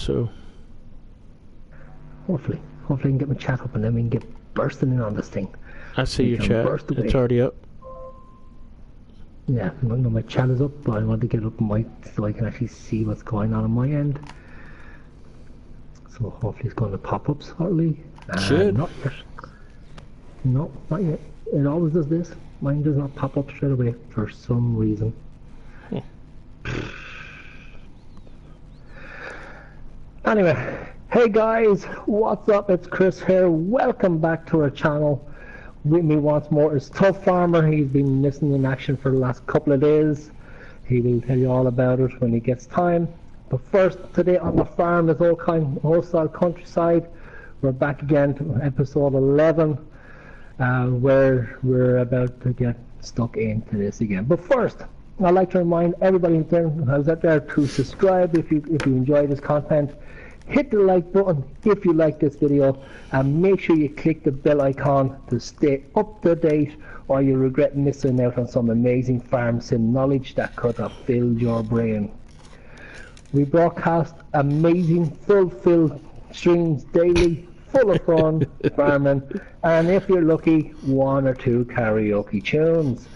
so... Hopefully I can get my chat up and then we can get bursting in on this thing. I see your chat. It's already up. Yeah, no, my chat is up, but I want to get it up so I can actually see what's going on my end. So hopefully it's going to pop up shortly. Should. Not yet. No, not yet. It always does this. Mine does not pop up straight away for some reason. Anyway, hey guys, what's up? It's Chris here. Welcome back to our channel. With me once more is Tubbfarmer. He's been missing in action for the last couple of days. He will tell you all about it when he gets time. But first, today on the farm is old style countryside. We're back again to episode 11, where we're about to get stuck into this again. But first, I'd like to remind everybody who's out there to subscribe if you enjoy this content. Hit the like button if you like this video, and make sure you click the bell icon to stay up to date, or you'll regret missing out on some amazing farm sim knowledge that could have filled your brain. We broadcast amazing fulfilled streams daily, full of fun, farming, and if you're lucky, 1 or 2 karaoke tunes.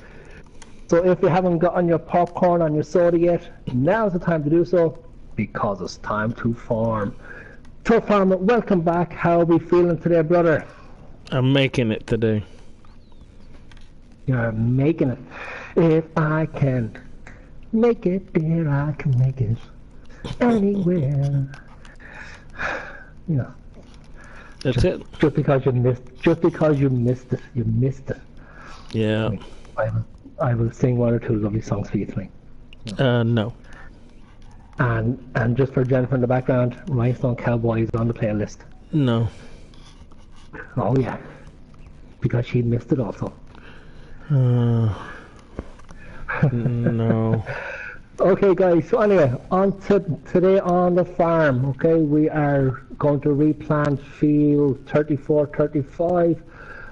So if you haven't gotten your popcorn and your soda yet, now's the time to do so, because it's time to farm. Tubbfarmer, welcome back. How are we feeling today, brother? I'm making it today. You're making it. If I can make it there, I can make it anywhere. You know. That's it. Just because you missed it, you missed it. Yeah. I will sing 1 or 2 lovely songs for you tonight. No. And just for Jennifer in the background, Rhinestone Cowboy is on the playlist. No. Oh yeah, because she missed it also. No. Okay guys, so anyway, on to today on the farm, okay, we are going to replant field 34-35.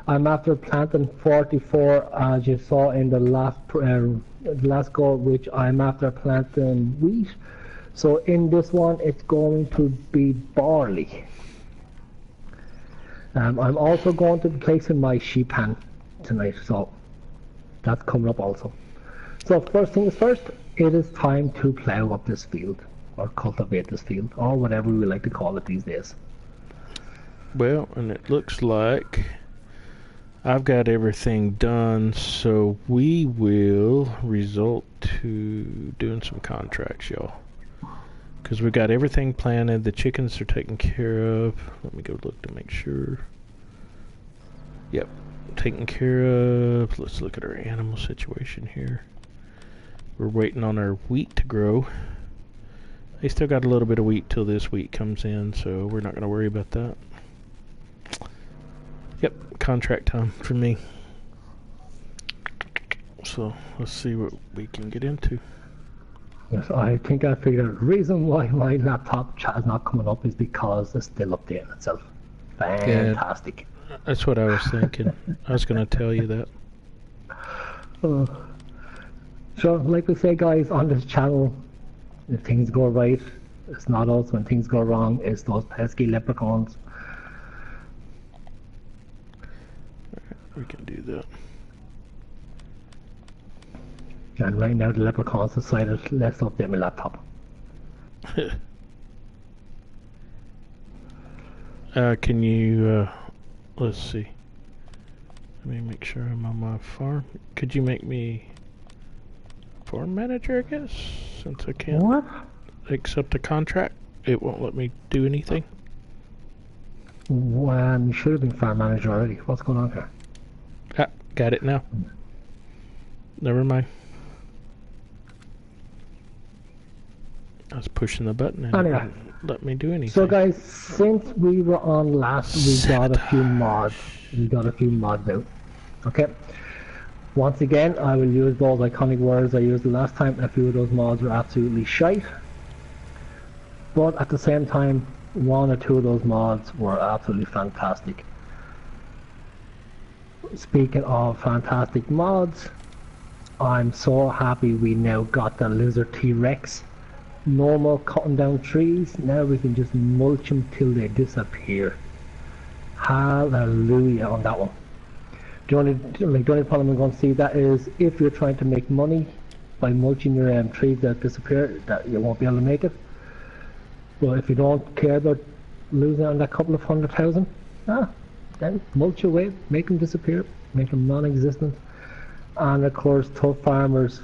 I'm after planting 44, as you saw in the last go, which I'm after planting wheat. So in this one, it's going to be barley. I'm also going to be placing my sheep pan tonight, so that's coming up also. So first things first, it is time to plough up this field, or cultivate this field, or whatever we like to call it these days. Well, and it looks like I've got everything done, so we will resort to doing some contracts, y'all. Because we got everything planted, the chickens are taken care of. Let me go look to make sure. Yep, taken care of. Let's look at our animal situation here. We're waiting on our wheat to grow. They still got a little bit of wheat till this wheat comes in, so we're not going to worry about that. Yep, contract time for me. So let's see what we can get into. Yes, I think I figured out the reason why my laptop chat is not coming up is because it's still updating itself. Fantastic. Yeah, that's what I was thinking. I was going to tell you that. So, like we say, guys, on this channel, if things go right, it's not us. When things go wrong, it's those pesky leprechauns. We can do that. And right now the leprechauns decided, let's update my laptop. Can you, let's see. Let me make sure I'm on my farm. Could you make me farm manager, I guess? Since I can't accept a contract, it won't let me do anything. You should have been farm manager already. What's going on here? Ah, got it now. Never mind. I was pushing the button and it wouldn't let me do anything. So guys, since we were on last, we got a few mods. We got a few mods out. Okay. Once again, I will use those iconic words I used the last time. A few of those mods were absolutely shite. But at the same time, 1 or 2 of those mods were absolutely fantastic. Speaking of fantastic mods, I'm so happy we now got the Lizard T-Rex normal cutting down trees. Now we can just mulch them till they disappear. Hallelujah on that one. The only problem I'm going to see that is if you're trying to make money by mulching your trees that disappear, that you won't be able to make it. But if you don't care about losing on that couple of 100,000, then mulch away, make them disappear, make them non-existent. And of course, Tubbfarmer's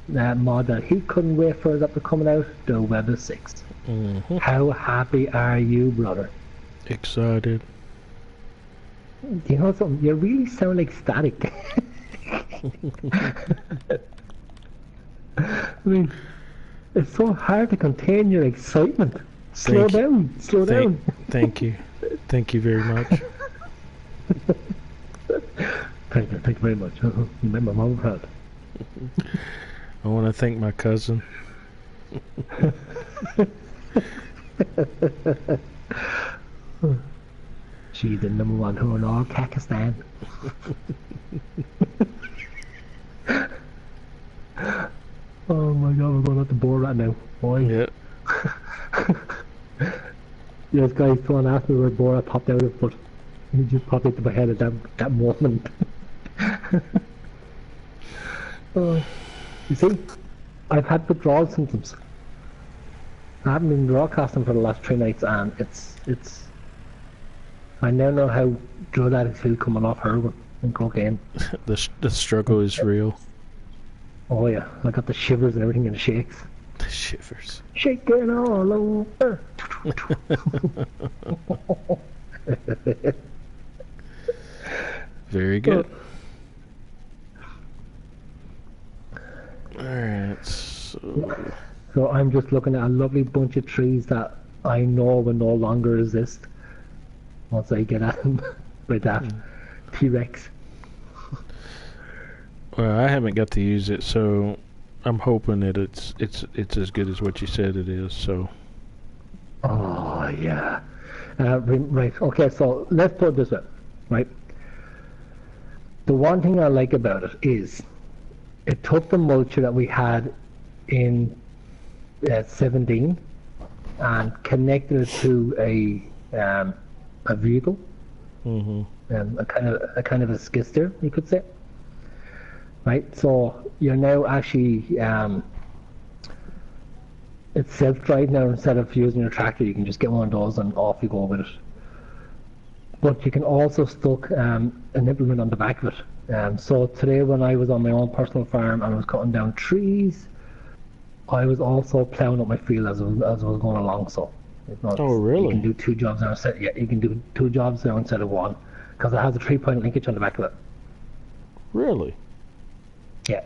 mod that he couldn't wait for that to coming out, the Web 6. Mm-hmm. How happy are you, brother? Excited. You know something? You really sound ecstatic. I mean, it's so hard to contain your excitement. Slow down. Thank you. Thank you very much. Thank you very much. You made my mom proud. I want to thank my cousin. She's the #1 who in all Pakistan. Oh my god, we're going out the board right now, boy. Yeah. This guy's throwing after where Borat popped out of, but he just popped into my head at that moment. You see, I've had withdrawal symptoms. I haven't been broadcasting for the last 3 nights, and it's. I now know how drug addicts feel coming off heroin and cocaine. The struggle is real. Oh yeah, I got the shivers and everything and the shakes. The shivers. Shaking all over. Very good. Alright, so I'm just looking at a lovely bunch of trees that I know will no longer exist once I get at them with that T-Rex. Well, I haven't got to use it, so I'm hoping that it's as good as what you said it is. So. Oh yeah. Right. Okay. So let's put it this way. Right. The one thing I like about it is it took the mulcher that we had in 17 and connected it to a vehicle, a kind of a skid steer, you could say. Right, so you're now actually it's self-drive now. Instead of using your tractor, you can just get one of those and off you go with it. But you can also stock an implement on the back of it. So today, when I was on my own personal farm and I was cutting down trees, I was also ploughing up my field as I was going along. So, oh really? You can do 2 jobs now instead. Yeah, you can do 2 jobs now instead of 1 because it has a 3-point linkage on the back of it. Really? Yeah.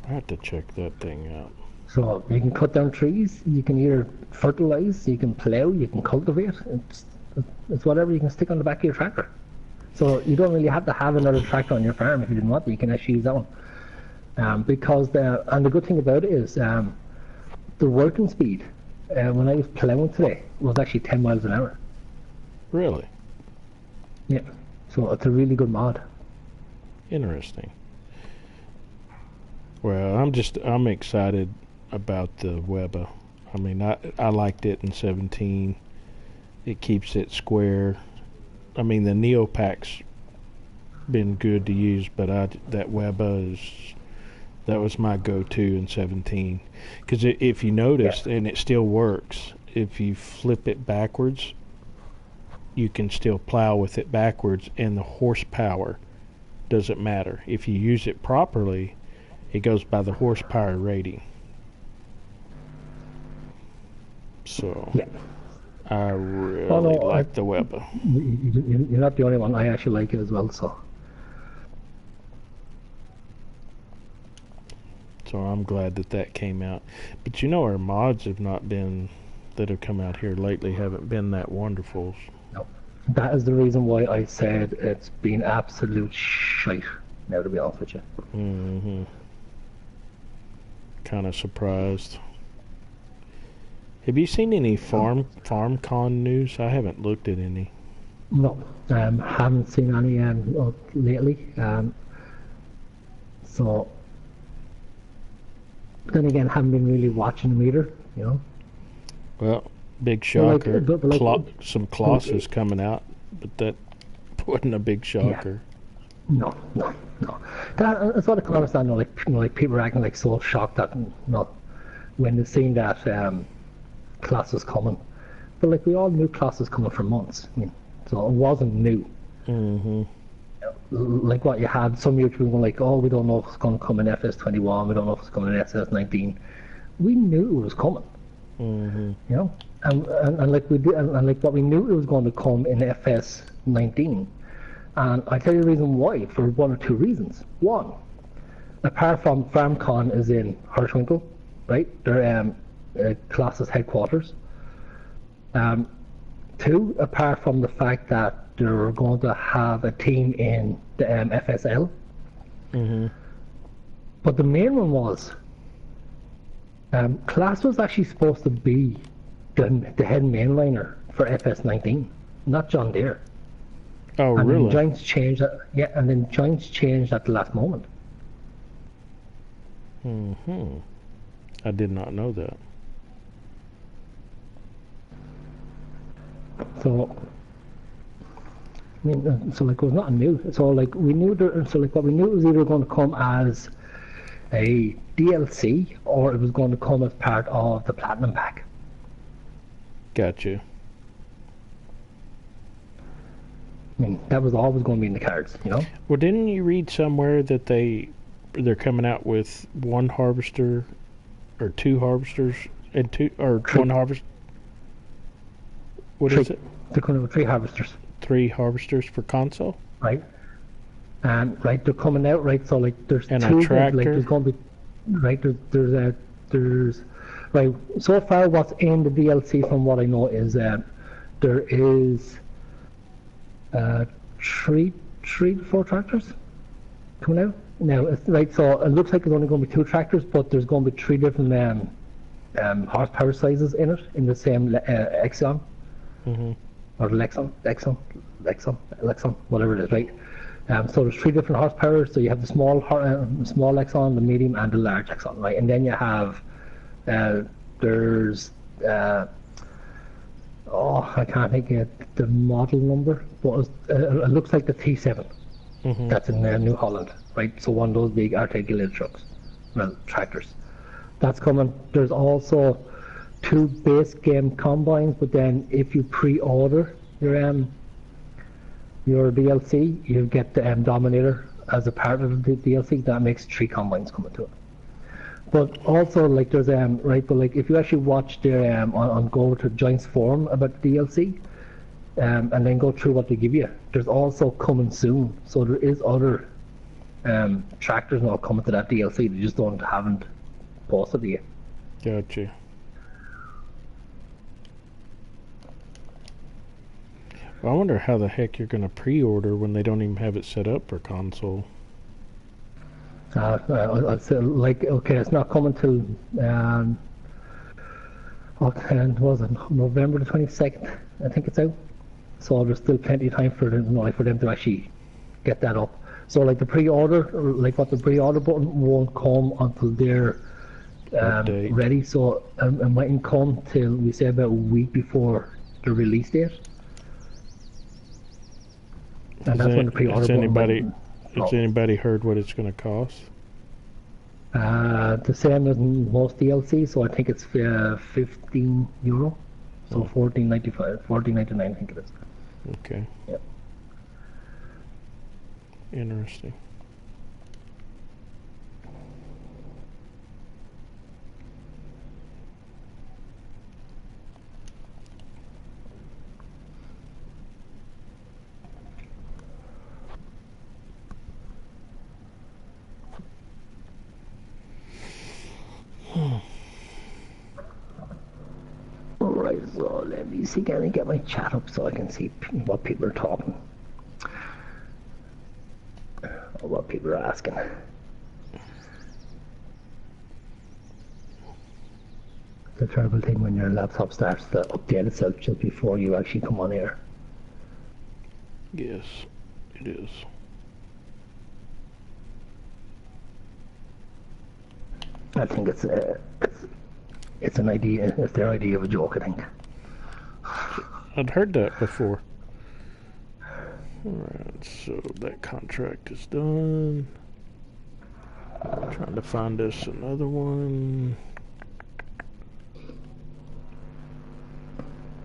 I have to check that thing out. So you can cut down trees, you can either fertilize, you can plough, you can cultivate. It's whatever you can stick on the back of your tractor. So you don't really have to have another tractor on your farm if you didn't want to. You can actually use that one. Because the good thing about it is the working speed when I was ploughing today was actually 10 miles an hour. Really? Yeah. So it's a really good mod. Interesting. Well, I'm excited about the Weber. I mean, I liked it in 17. It keeps it square. I mean, the Neopac's been good to use, but that Weber that was my go-to in 17. Because if you noticed, and it still works, if you flip it backwards, you can still plow with it backwards, and the horsepower doesn't matter. If you use it properly, it goes by the horsepower rating. So, yeah. I really like the Weber. You're not the only one. I actually like it as well. So I'm glad that came out. But you know, our mods have not been that have come out here lately haven't been that wonderful. No, that is the reason why I said it's been absolute shite. Now, to be honest with you. Kind of surprised. Have you seen any FarmCon news? I haven't looked at any. No, haven't seen any lately. So then again, haven't been really watching them either. You know. Well, big But shocker. Some like, Colossus coming out, but that wasn't a big yeah, shocker. no, no, no. That's what I can understand. Like people are acting like so shocked that not when they seen that class was coming. But like we all knew class was coming for months. I mean, so it wasn't new. Mm-hmm. Like what you had some YouTubers going like, oh, we don't know if it's going to come in FS21, we don't know if it's coming in SS19. We knew it was coming, Mm-hmm. you know, and like we did, and like what we knew it was going to come in FS19. And I tell you the reason why, for one or two reasons. One, apart from FarmCon is in Hirschwinkel, right? They're Colossus headquarters. Two, apart from the fact that they're going to have a team in the FSL. Mm-hmm. But the main one was, Class was actually supposed to be the head mainliner for FS19, not John Deere. Oh, and really? Then Giants changed that. Yeah, and then Giants changed at the last moment. Mm-hmm. I did not know that. So, I mean, so like it was not new. So like we knew there. So like what we knew it was either going to come as a DLC or it was going to come as part of the Platinum Pack. Gotcha. I mean, that was always going to be in the cards, you know. Well, didn't you read somewhere that they're coming out with one harvester or two harvesters and one harvest? What is it? They're going to have 3 harvesters. 3 harvesters per console. Right. And right, they're coming out right. So like there's and 2. A tractor. Like there's going to be right. There's right. So far, what's in the DLC, from what I know, is there is 3 to 4 tractors coming out. Now, it's right, so it looks like there's only going to be 2 tractors, but there's going to be 3 different horsepower sizes in it, in the same Exxon. Mm-hmm. Or Lexon, whatever it is, right? So there's 3 different horsepower. So you have the small Exxon, the medium, and the large Exxon, right? And then you have there's I can't think of the model number, but it looks like the T7. Mm-hmm. That's in New Holland, right? So one of those big articulated trucks, well, tractors. That's coming. There's also 2 base game combines, but then if you pre-order your DLC, you get the Dominator as a part of the DLC. That makes 3 combines coming to it. But also, like there's right, but like if you actually watch their on go to Giants forum about the DLC, and then go through what they give you, there's also coming soon. So there is other tractors now coming to that DLC. They just haven't posted it yet. Gotcha. Well, I wonder how the heck you're going to pre-order when they don't even have it set up for console. Like, okay, it's not coming till was it November the 22nd? I think it's out. So there's still plenty of time for them to actually get that up. So like the pre-order, like what the pre-order button won't come until they're ready. So it mightn't come till we say about a week before the release date. And that's when the pre-order button. Has anybody heard what it's going to cost? The same as most DLC, so I think it's €15, so $14.95, $14.99 I think it is. Okay. Yep. Interesting. Alright, so let me see, can I get my chat up so I can see what people are talking? Or what people are asking. The terrible thing when your laptop starts to update itself just before you actually come on air. Yes, it is. I think it's It's an idea. It's their idea of a joke, I think. I'd heard that before. Alright, so that contract is done. Trying to find us another one.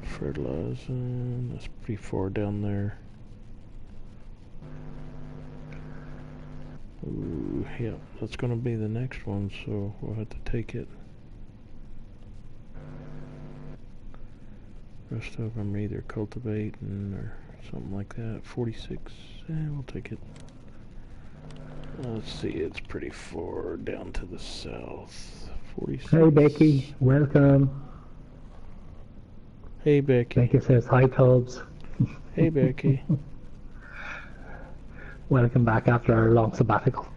Fertilizing. That's pretty far down there. Ooh, yeah, that's going to be the next one, so we'll have to take it. Rest of them are either cultivating or something like that. 46, we'll take it. Let's see, it's pretty far down to the south. 46. Hey Becky, welcome. Hey Becky. Becky says hi Tubbs. Hey Becky. Welcome back after our long sabbatical.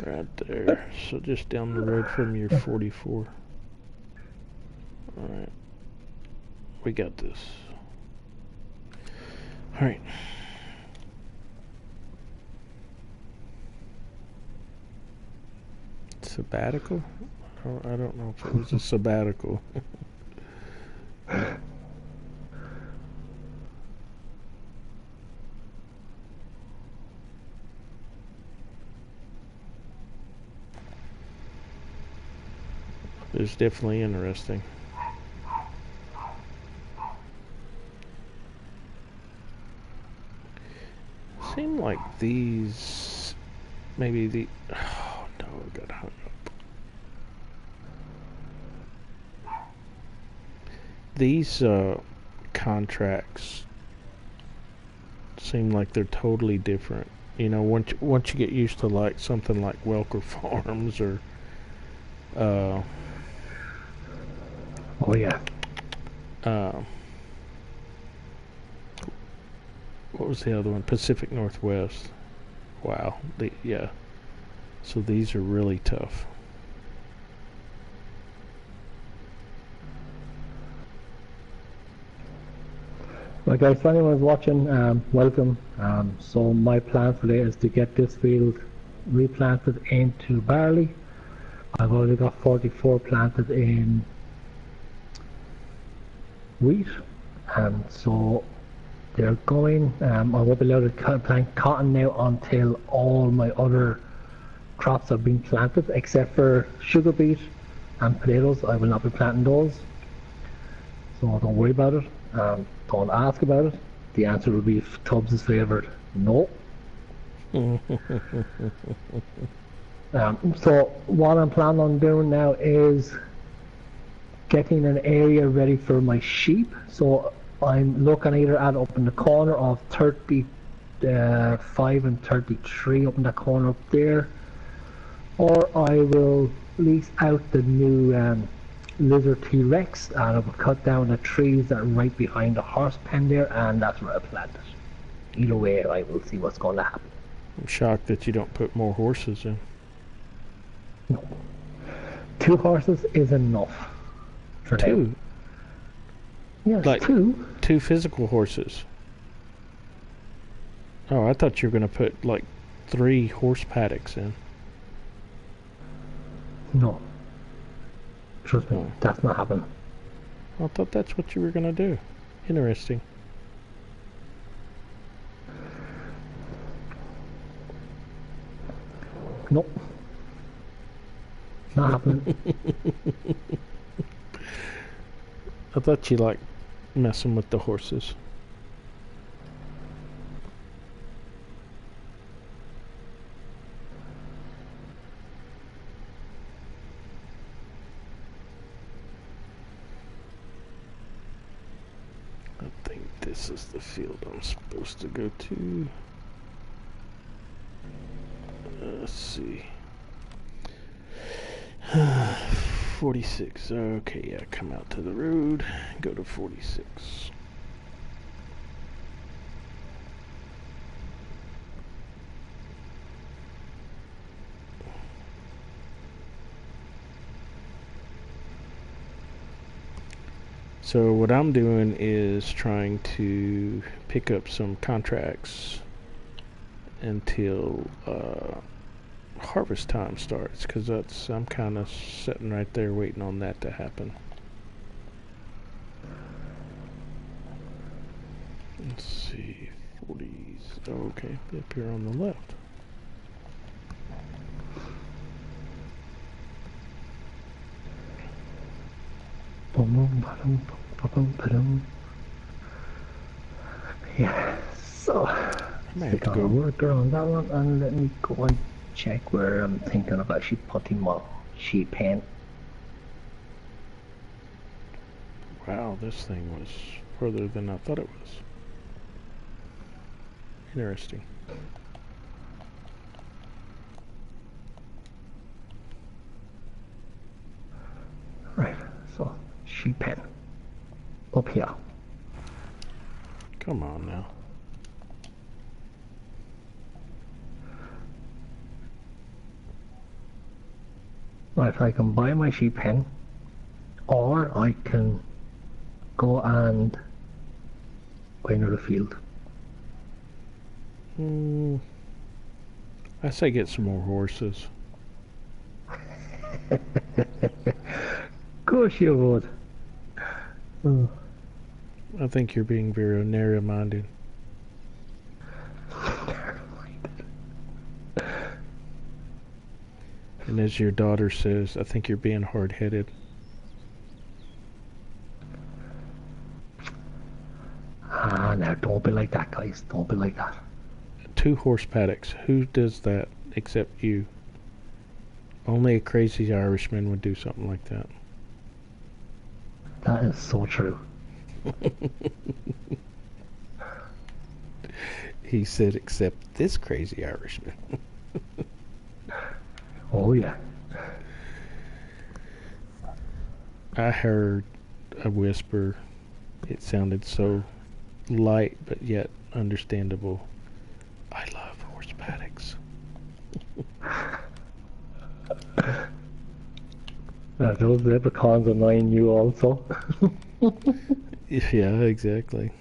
Right there. So just down the road from your 44. Alright. We got this. Alright. Sabbatical? I don't know if it was a sabbatical. It's definitely interesting. Seem like these, maybe the, oh no, I got hung up. These contracts seem like they're totally different. You know, once you get used to like something like Welker Farms or oh yeah. What was the other one? Pacific Northwest. Wow. Yeah. So these are really tough. Well guys, if anyone's watching, welcome. So my plan for today is to get this field replanted into barley. I've already got 44 planted in wheat, and so they're going. I won't be allowed to plant cotton now until all my other crops have been planted, except for sugar beet and potatoes. I will not be planting those, so don't worry about it. Don't ask about it. The answer will be if Tubbs is favoured. No. So what I'm planning on doing now is getting an area ready for my sheep. So I'm looking either at up in the corner of 35 and 33 up in that corner up there, or I will lease out the new lizard T-Rex, and I will cut down the trees that are right behind the horse pen there, and that's where I plant it. Either way, I will see what's going to happen. I'm shocked that you don't put more horses in. No. 2 horses is enough for 2? now. Yes, like 2. 2 physical horses. Oh, I thought you were going to put like 3 horse paddocks in. No. Trust me, that's not happening. I thought that's what you were going to do. Interesting. Nope. Not happening. I thought you liked messing with the horses. I think this is the field I'm supposed to go to. Let's see. 46. Okay, yeah, come out to the road. Go to 46. So what I'm doing is trying to pick up some contracts until harvest time starts, because I'm kind of sitting right there waiting on that to happen. Let's see, 40s. Oh, okay, up here on the left. Yeah, so May have stick to on a go. worker on that one, and let me go and check where I'm thinking of actually putting my sheet pen. Wow, this thing was further than I thought it was. Interesting. Right, so sheet pen up here. Come on now. Right, I can buy my sheet pen, or I can go and go into the field. I say get some more horses. Of course you would. Oh. I think you're being very narrow-minded. And as your daughter says, I think you're being hard-headed. Ah, now don't be like that, guys. Don't be like that. 2 horse paddocks. Who does that except you? Only a crazy Irishman would do something like that. That is so true. He said, except this crazy Irishman. Oh yeah. I heard a whisper. It sounded so light, but yet understandable. I love horse paddocks. Those leprechauns annoying you also. Yeah, exactly.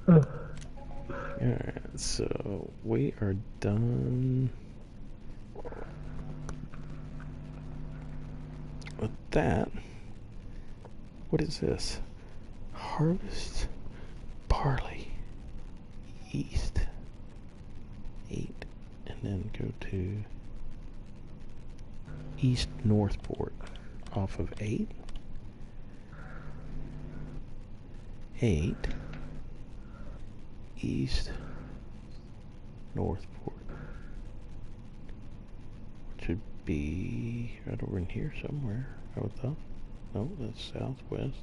Alright, so we are done with that. What is this? Harvest barley east 8, and then go to East Northport off of 8 East Northport, which would be right over in here somewhere, I would thought. No, that's southwest.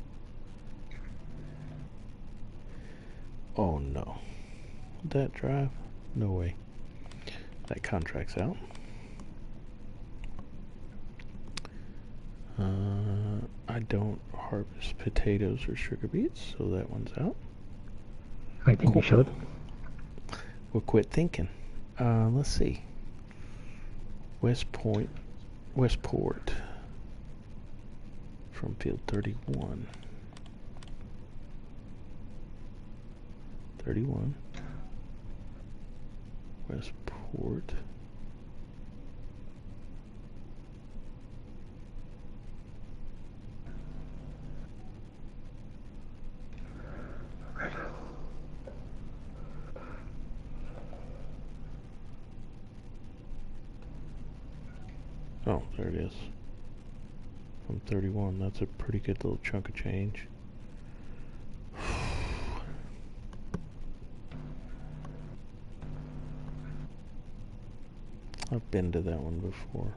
Oh no. That drive? No way. That contract's out. I don't harvest potatoes or sugar beets, so that one's out. I think you should. We'll quit thinking. Let's see. Westport from field 31. 31. Westport. Oh, there it is. From 31. That's a pretty good little chunk of change. I've been to that one before.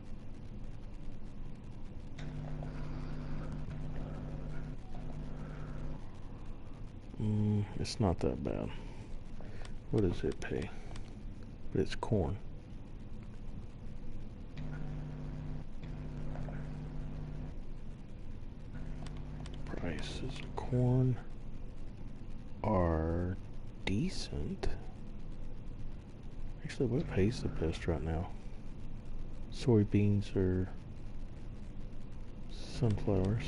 It's not that bad. What does it pay? But it's corn. Prices of corn are decent. Actually, what pays the best right now? Soybeans or sunflowers?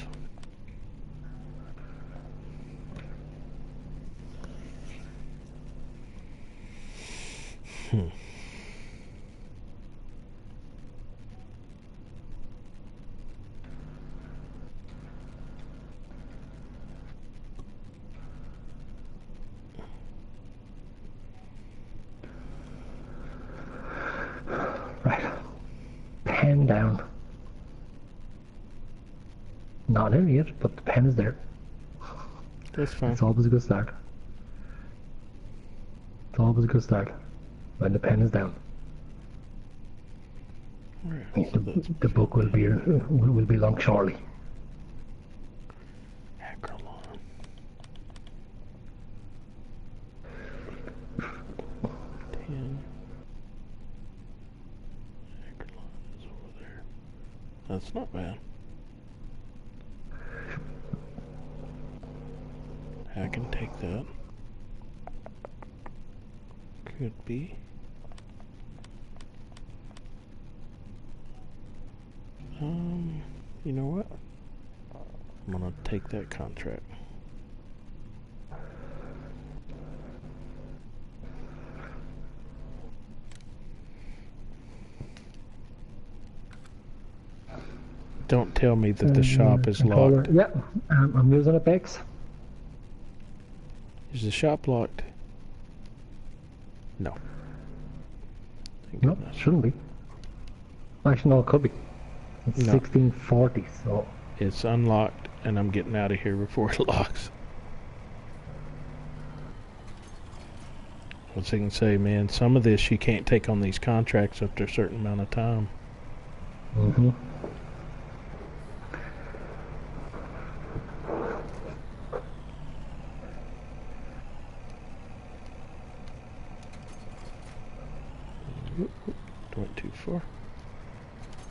pen down. Not in yet, but the pen is there. That's fine. It's always a good start. It's always a good start when the pen is down. Right, so The book will be long shortly. Acrylon. 10. Acrylon is over there. That's not bad. I can take that. Could be. You know what? I'm gonna take that contract. Don't tell me that the shop is Controller. locked. Yep, I'm using it, Bex. Is the shop locked? No. Thank No, goodness. shouldn't be. Actually, no, it could be. It's No. 1640, so... It's unlocked, and I'm getting out of here before it locks. What's I can say, man? Some of this you can't take on these contracts after a certain amount of time. Mm-hmm. Went too far.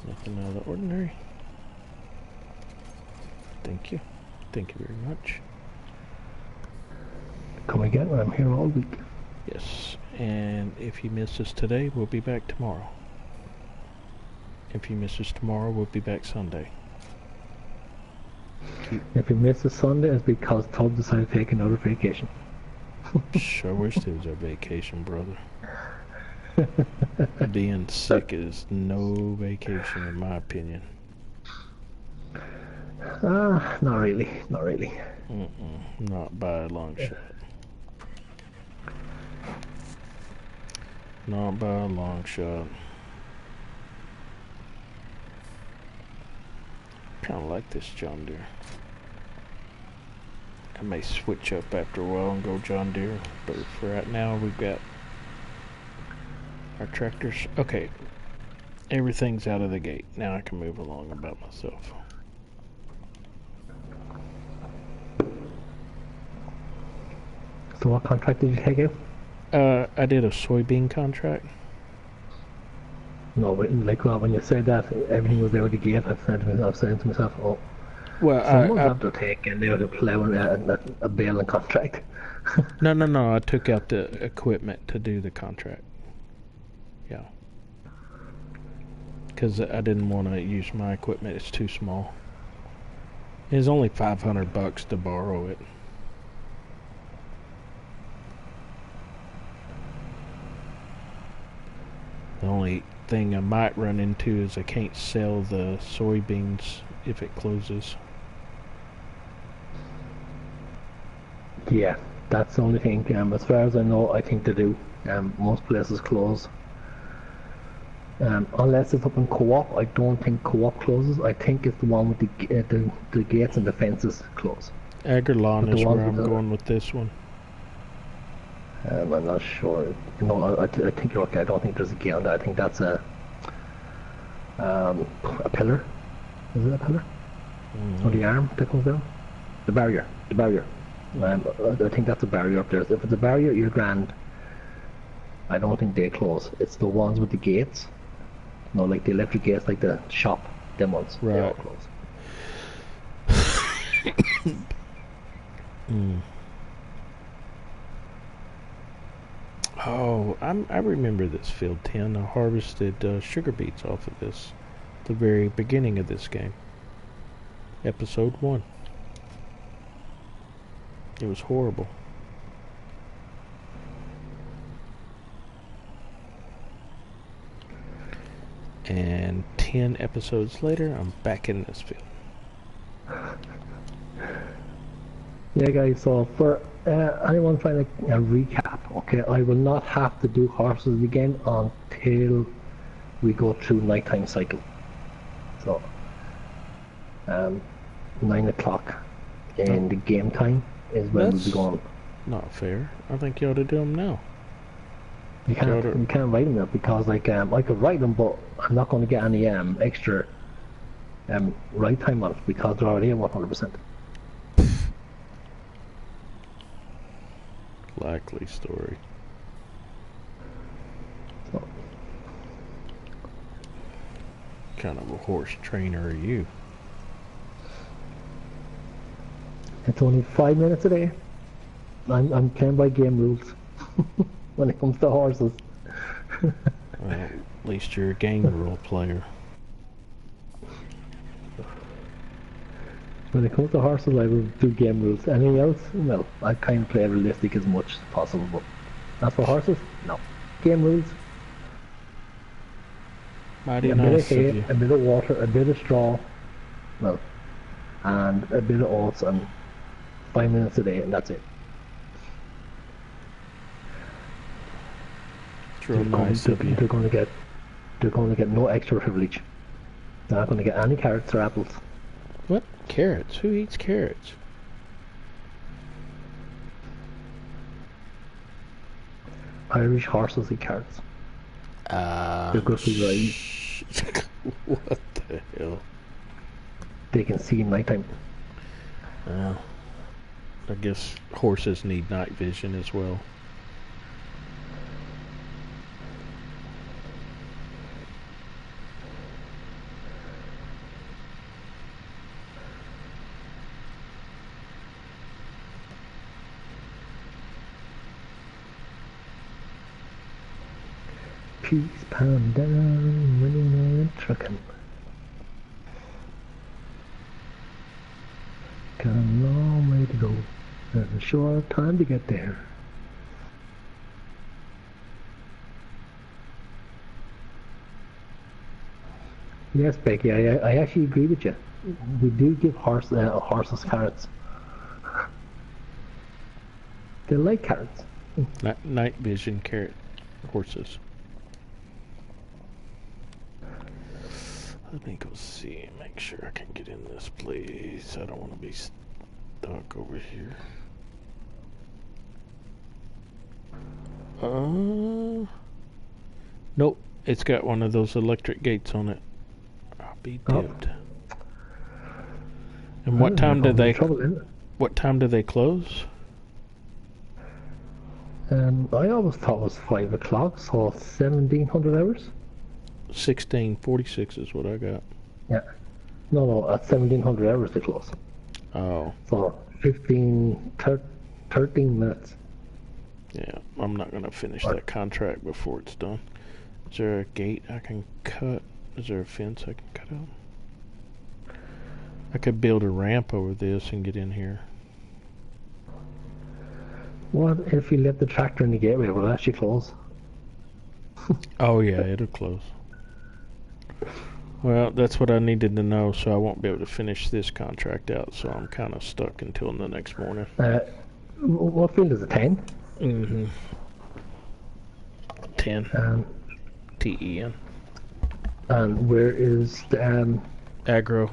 Nothing out of the ordinary. Thank you. Thank you very much. Come again, I'm here all week. Yes, and if you miss us today, we'll be back tomorrow. If you miss us tomorrow, we'll be back Sunday. If you miss a Sunday, it's because Tubb decided to take another vacation. Sure wish there was a vacation, brother. Being sick is no vacation, in my opinion. Not really, not really. Not by a long shot. Not by a long shot. Kind of like this John Deere. I may switch up after a while and go John Deere, but for right now we've got our tractors. Okay, everything's out of the gate. Now I can move along about myself. So what contract did you take out? I did a soybean contract. No, but like when you said that, everything was out of the gate. I was saying to myself, oh, Well, someone's have to take and they're plowing a baling contract. No. I took out the equipment to do the contract. Yeah. Because I didn't want to use my equipment. It's too small. It's only $500 to borrow it. The only thing I might run into is I can't sell the soybeans if it closes. Yeah, that's the only thing. As far as I know, I think they do. Most places close. Unless it's up in Co-op, I don't think Co-op closes. I think it's the one with the gates and the fences close. Agrelon is one where I'm with the- going with this one. I'm not sure. No, I think you're okay. I don't think there's a gate on that. I think that's a pillar. Is it a pillar? Or the arm that comes down? The barrier. The barrier. I think that's a barrier up there. If it's a barrier, you're grand. I don't think they close. It's the ones with the gates. No, like the electric gates, like the shop. Them ones. They all Right. close. Oh, I remember this field 10. I harvested sugar beets off of this. The very beginning of this game. Episode 1. It was horrible. And 10 episodes later, I'm back in this field. Yeah, guys, so for anyone trying to recap, okay, I will not have to do horses again until we go through nighttime cycle. So 9 o'clock in the game time is when we'll be That's going. not fair. I think you ought to do them now. You can't write them now because like I could write them, but I'm not going to get any extra write time on it because they're already at 100%. Likely story. So, Kind of a horse trainer are you? it's only 5 minutes a day. I'm playing by game rules when it comes to horses. Well, at least you're a game rule player. When it comes to horses, I will do game rules. Anything else? Well, I kind of play realistic as much as possible, but not for horses? No. Game rules. Mighty A bit of nice of hay, you. a bit of water, a bit of straw, well, and a bit of oats, and 5 minutes a day, and that's it. It's real nice of you. They're going to get no extra privilege. They're not going to get any carrots or apples. What? Carrots? Who eats carrots? Irish horses eat carrots. They're good for your eyes. What the hell? They can see in nighttime. I guess horses need night vision as well. Peace pound down, running and trucking. Got a long way to go. There's a short time to get there. Yes, Becky, I actually agree with you. We do give horses carrots. They like carrots. Night vision carrot horses. Let me go see, make sure I can get in this place. I don't want to be stuck over here. Nope, it's got one of those electric gates on it. I'll be dipped. And what time do they? What time do they close? I always thought it was 5 o'clock, so 1700 hours. 1646 is what I got. Yeah. No, at 1700 hours they close. Oh. So 13 minutes. Yeah, I'm not going to finish that contract before it's done. Is there a gate I can cut? Is there a fence I can cut out? I could build a ramp over this and get in here. What if you let the tractor in the gateway? Will it actually close? Oh yeah, it'll close. Well, that's what I needed to know, so I won't be able to finish this contract out, so I'm kind of stuck until the next morning. What field is it, 10? Mm-hmm. 10. T-E-N. And where is the... Agrolon.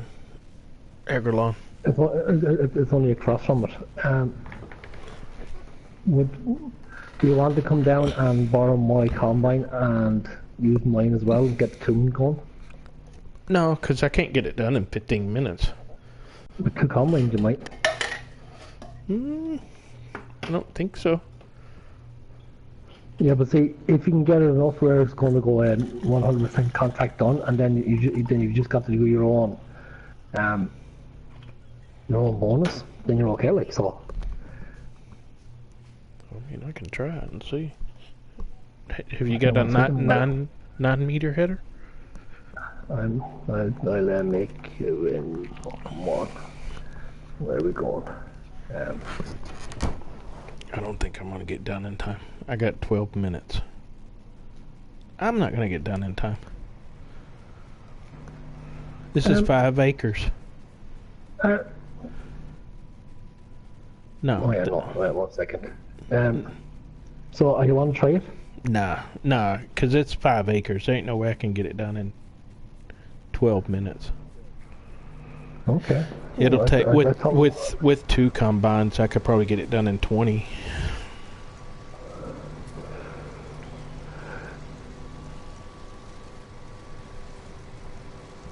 It's only across from it. Do you want to come down and borrow my combine and use mine as well and get the tuning going? No, because I can't get it done in 15 minutes. With two combines you might. I don't think so. Yeah, but see, if you can get it enough where it's going to go in 100% contract done, and then you've just got to do your own bonus, then you're okay. Like so. I mean, I can try it and see. Have you got a 9-meter header? I'll make you in. Oh, come on. Where are we going? I don't think I'm going to get done in time. I got 12 minutes. I'm not going to get done in time. This is 5 acres. No. Oh yeah, no. Wait 1 second. So you want to try it? Nah, because it's 5 acres. There ain't no way I can get it done in 12 minutes. Okay. It'll Well, take I thought, with 2 combines, I could probably get it done in 20.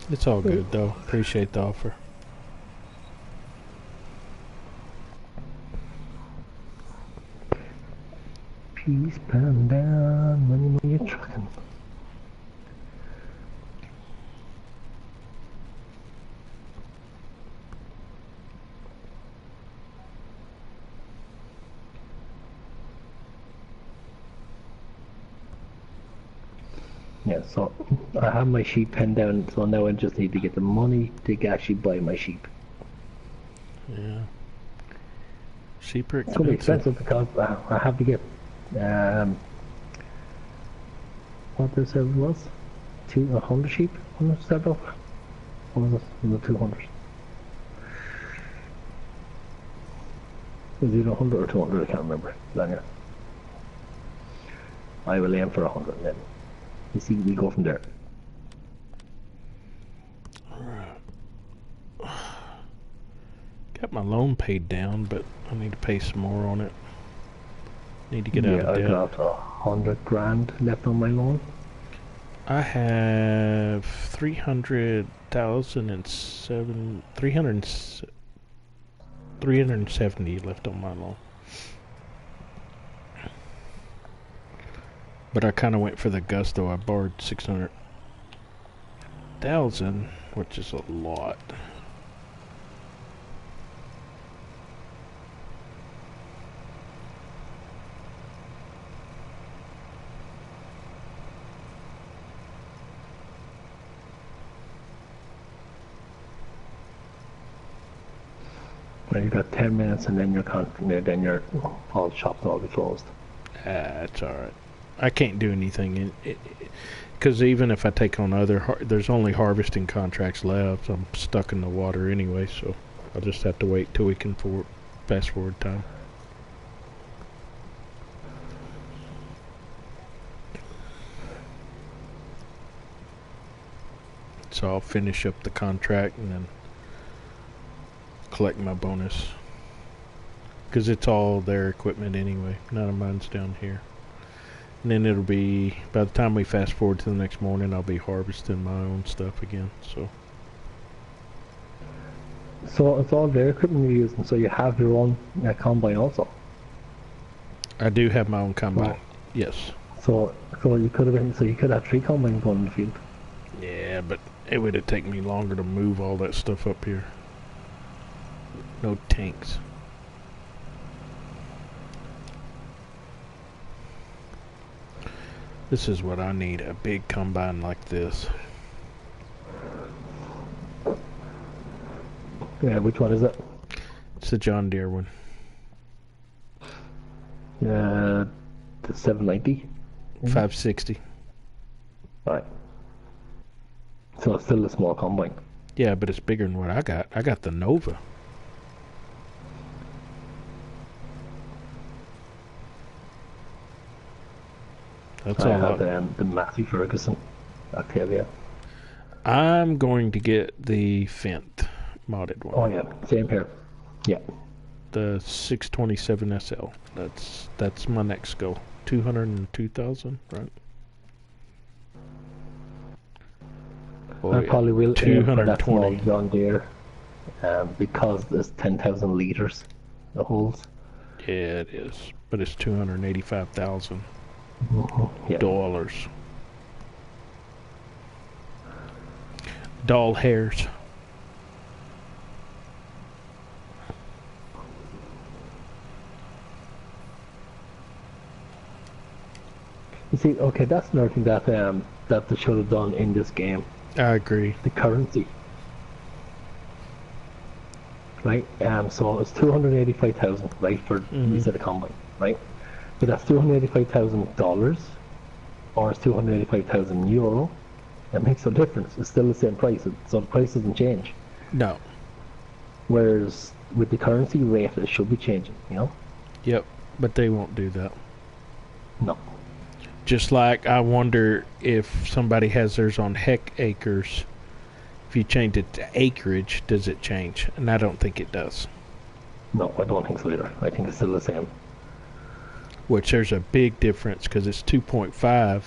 It's all good though. Appreciate the offer. peace pound down, money, money, trucking. Yeah, so I have my sheep penned down, so now I just need to get the money to actually buy my sheep. Yeah. Sheep are It's gonna be expensive. expensive because I have to get what this was 100 sheep on the setup. What was it? Was it 200? Was it 100 or 200? I can't remember. Daniel. I will aim for 100 then. You see, we go from there. Got my loan paid down, but I need to pay some more on it. Need to get out Yeah, of I debt. got 100 grand left on my loan. I have 370 left on my loan. But I kind of went for the gusto. I borrowed 600,000, which is a lot. Well, you got 10 minutes, and then then your all shops will all be closed. That's all right. I can't do anything in it because even if I take on there's only harvesting contracts left. I'm stuck in the water anyway, so I'll just have to wait till we can fast forward time. So I'll finish up the contract and then collect my bonus because it's all their equipment anyway. None of mine's down here. And then it'll be, by the time we fast forward to the next morning, I'll be harvesting my own stuff again. So it's all their equipment you're using, so you have your own combine also. I do have my own combine. Oh. Yes. So you could have 3 combines going in the field. Yeah, but it would have taken me longer to move all that stuff up here. No tanks. This is what I need, a big combine like this. Yeah, which one is it? It's the John Deere one. The 790. 560. Right. So it's still a small combine. Yeah, but it's bigger than what I got. I got the Nova. That's I all. have the Matthew Ferguson Octavia. I'm going to get the Fendt modded one. Oh yeah, same here. Yeah. The 627 SL. That's my next goal. 202,000, right? Oh, I probably will aim for that small 220. John Deere, because there's 10,000 liters it holds. Yeah, it is. But it's 285,000 Yeah. dollars. Doll hairs. You see, okay, that's another thing that they should have done in this game. I agree. The currency. Right? So it's 285,000, right, for you said a combine, right? But that's $285,000 or it's 285,000 euro. It makes no difference. It's still the same price, so the price doesn't change. No. Whereas with the currency rate, it should be changing, you know? Yep. But they won't do that. No. Just like I wonder if somebody has theirs on hectares If you change it to acreage, does it change? And I don't think it does. No, I don't think so either. I think it's still the same. Which there's a big difference because it's 2.5.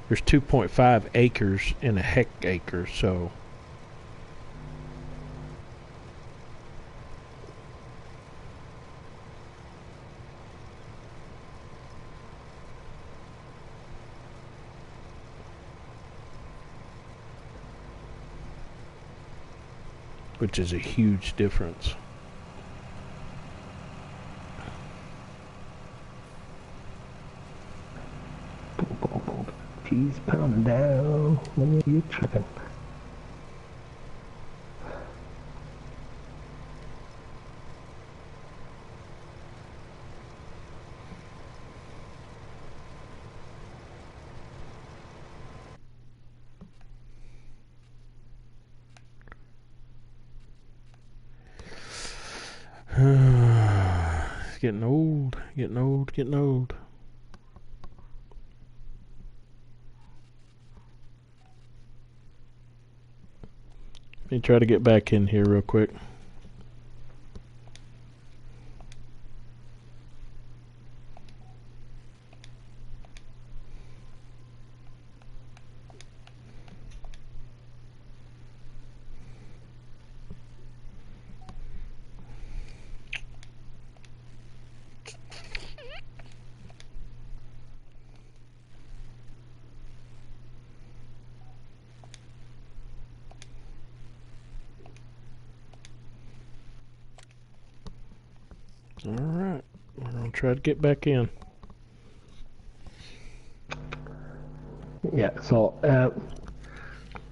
There's 2.5 acres in a hectare, so. Which is a huge difference. Cheese pounding down. When are you tripping? It's getting old, getting old, getting old. Let me try to get back in here real quick. Alright, we're going to try to get back in. Yeah, so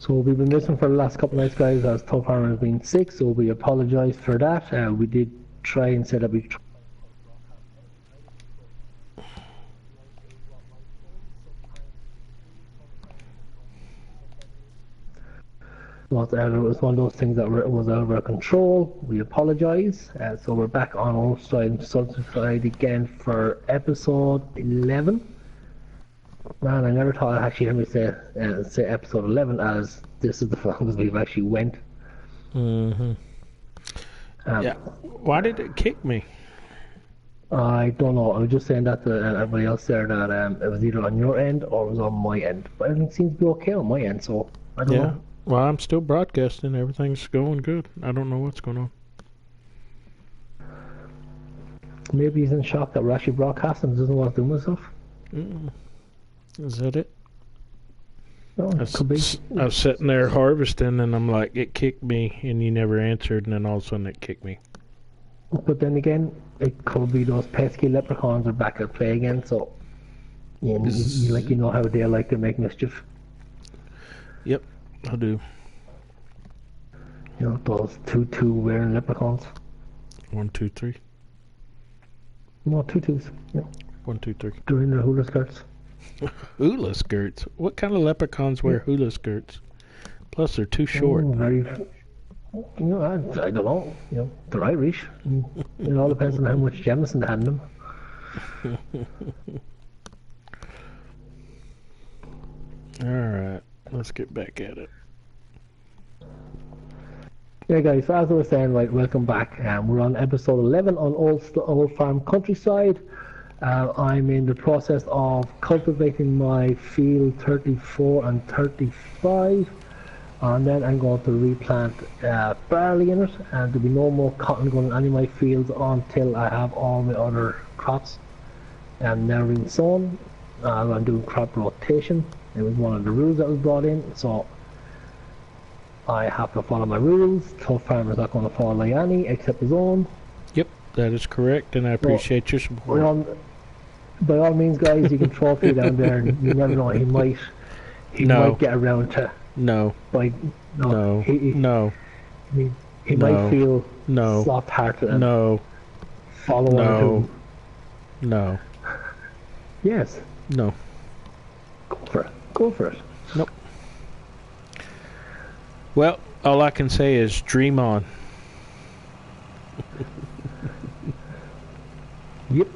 we've been missing for the last couple of nights, guys, as Tubbfarmer has been sick, so we apologise for that. We did try and say that we it was one of those things that was out of our control. We apologise. So we're back on our side again for episode 11. Man, I never thought I'd actually hear me say episode 11, as this is the longest we've actually went. Mm-hmm. Yeah. Why did it kick me? I don't know. I was just saying that to everybody else there, that it was either on your end or it was on my end. But everything seems to be okay on my end, so I don't know. Well, I'm still broadcasting. Everything's going good. I don't know what's going on. Maybe he's in shock that we're actually broadcasting and doesn't want to do this stuff. Is that it? No, it could be. I was sitting there harvesting, and I'm like, it kicked me, and you never answered, and then all of a sudden it kicked me. But then again, it could be those pesky leprechauns are back at play again, so you know how they like to make mischief. Yep, I do. You know, those 2-2 wearing leprechauns. 1, 2, 3. No, 2-2s. Yeah. 1, 2, 3. They're in their hula skirts. Hula skirts? What kind of leprechauns wear hula skirts? Plus, they're too short. I don't know. You know, they're Irish. It all depends on how much Jameson they had in them. Alright, let's get back at it. Yeah, guys, so as I was saying, right, welcome back. We're on episode 11 on Old Farm Countryside. I'm in the process of cultivating my field 34 and 35, and then I'm going to replant barley in it, and there'll be no more cotton going in any of my fields until I have all my other crops now being sown. I'm doing crop rotation. It was one of the rules that was brought in, so I have to follow my rules. Tubbfarmer's not going to follow any except his own. Yep, that is correct, and I appreciate your support. By all means, guys, you can throw a few down there, and you never know, he might get around to. No. He might feel soft-hearted and follow on. No. Yes. No. Go for it. Nope. Well, all I can say is dream on. Yep.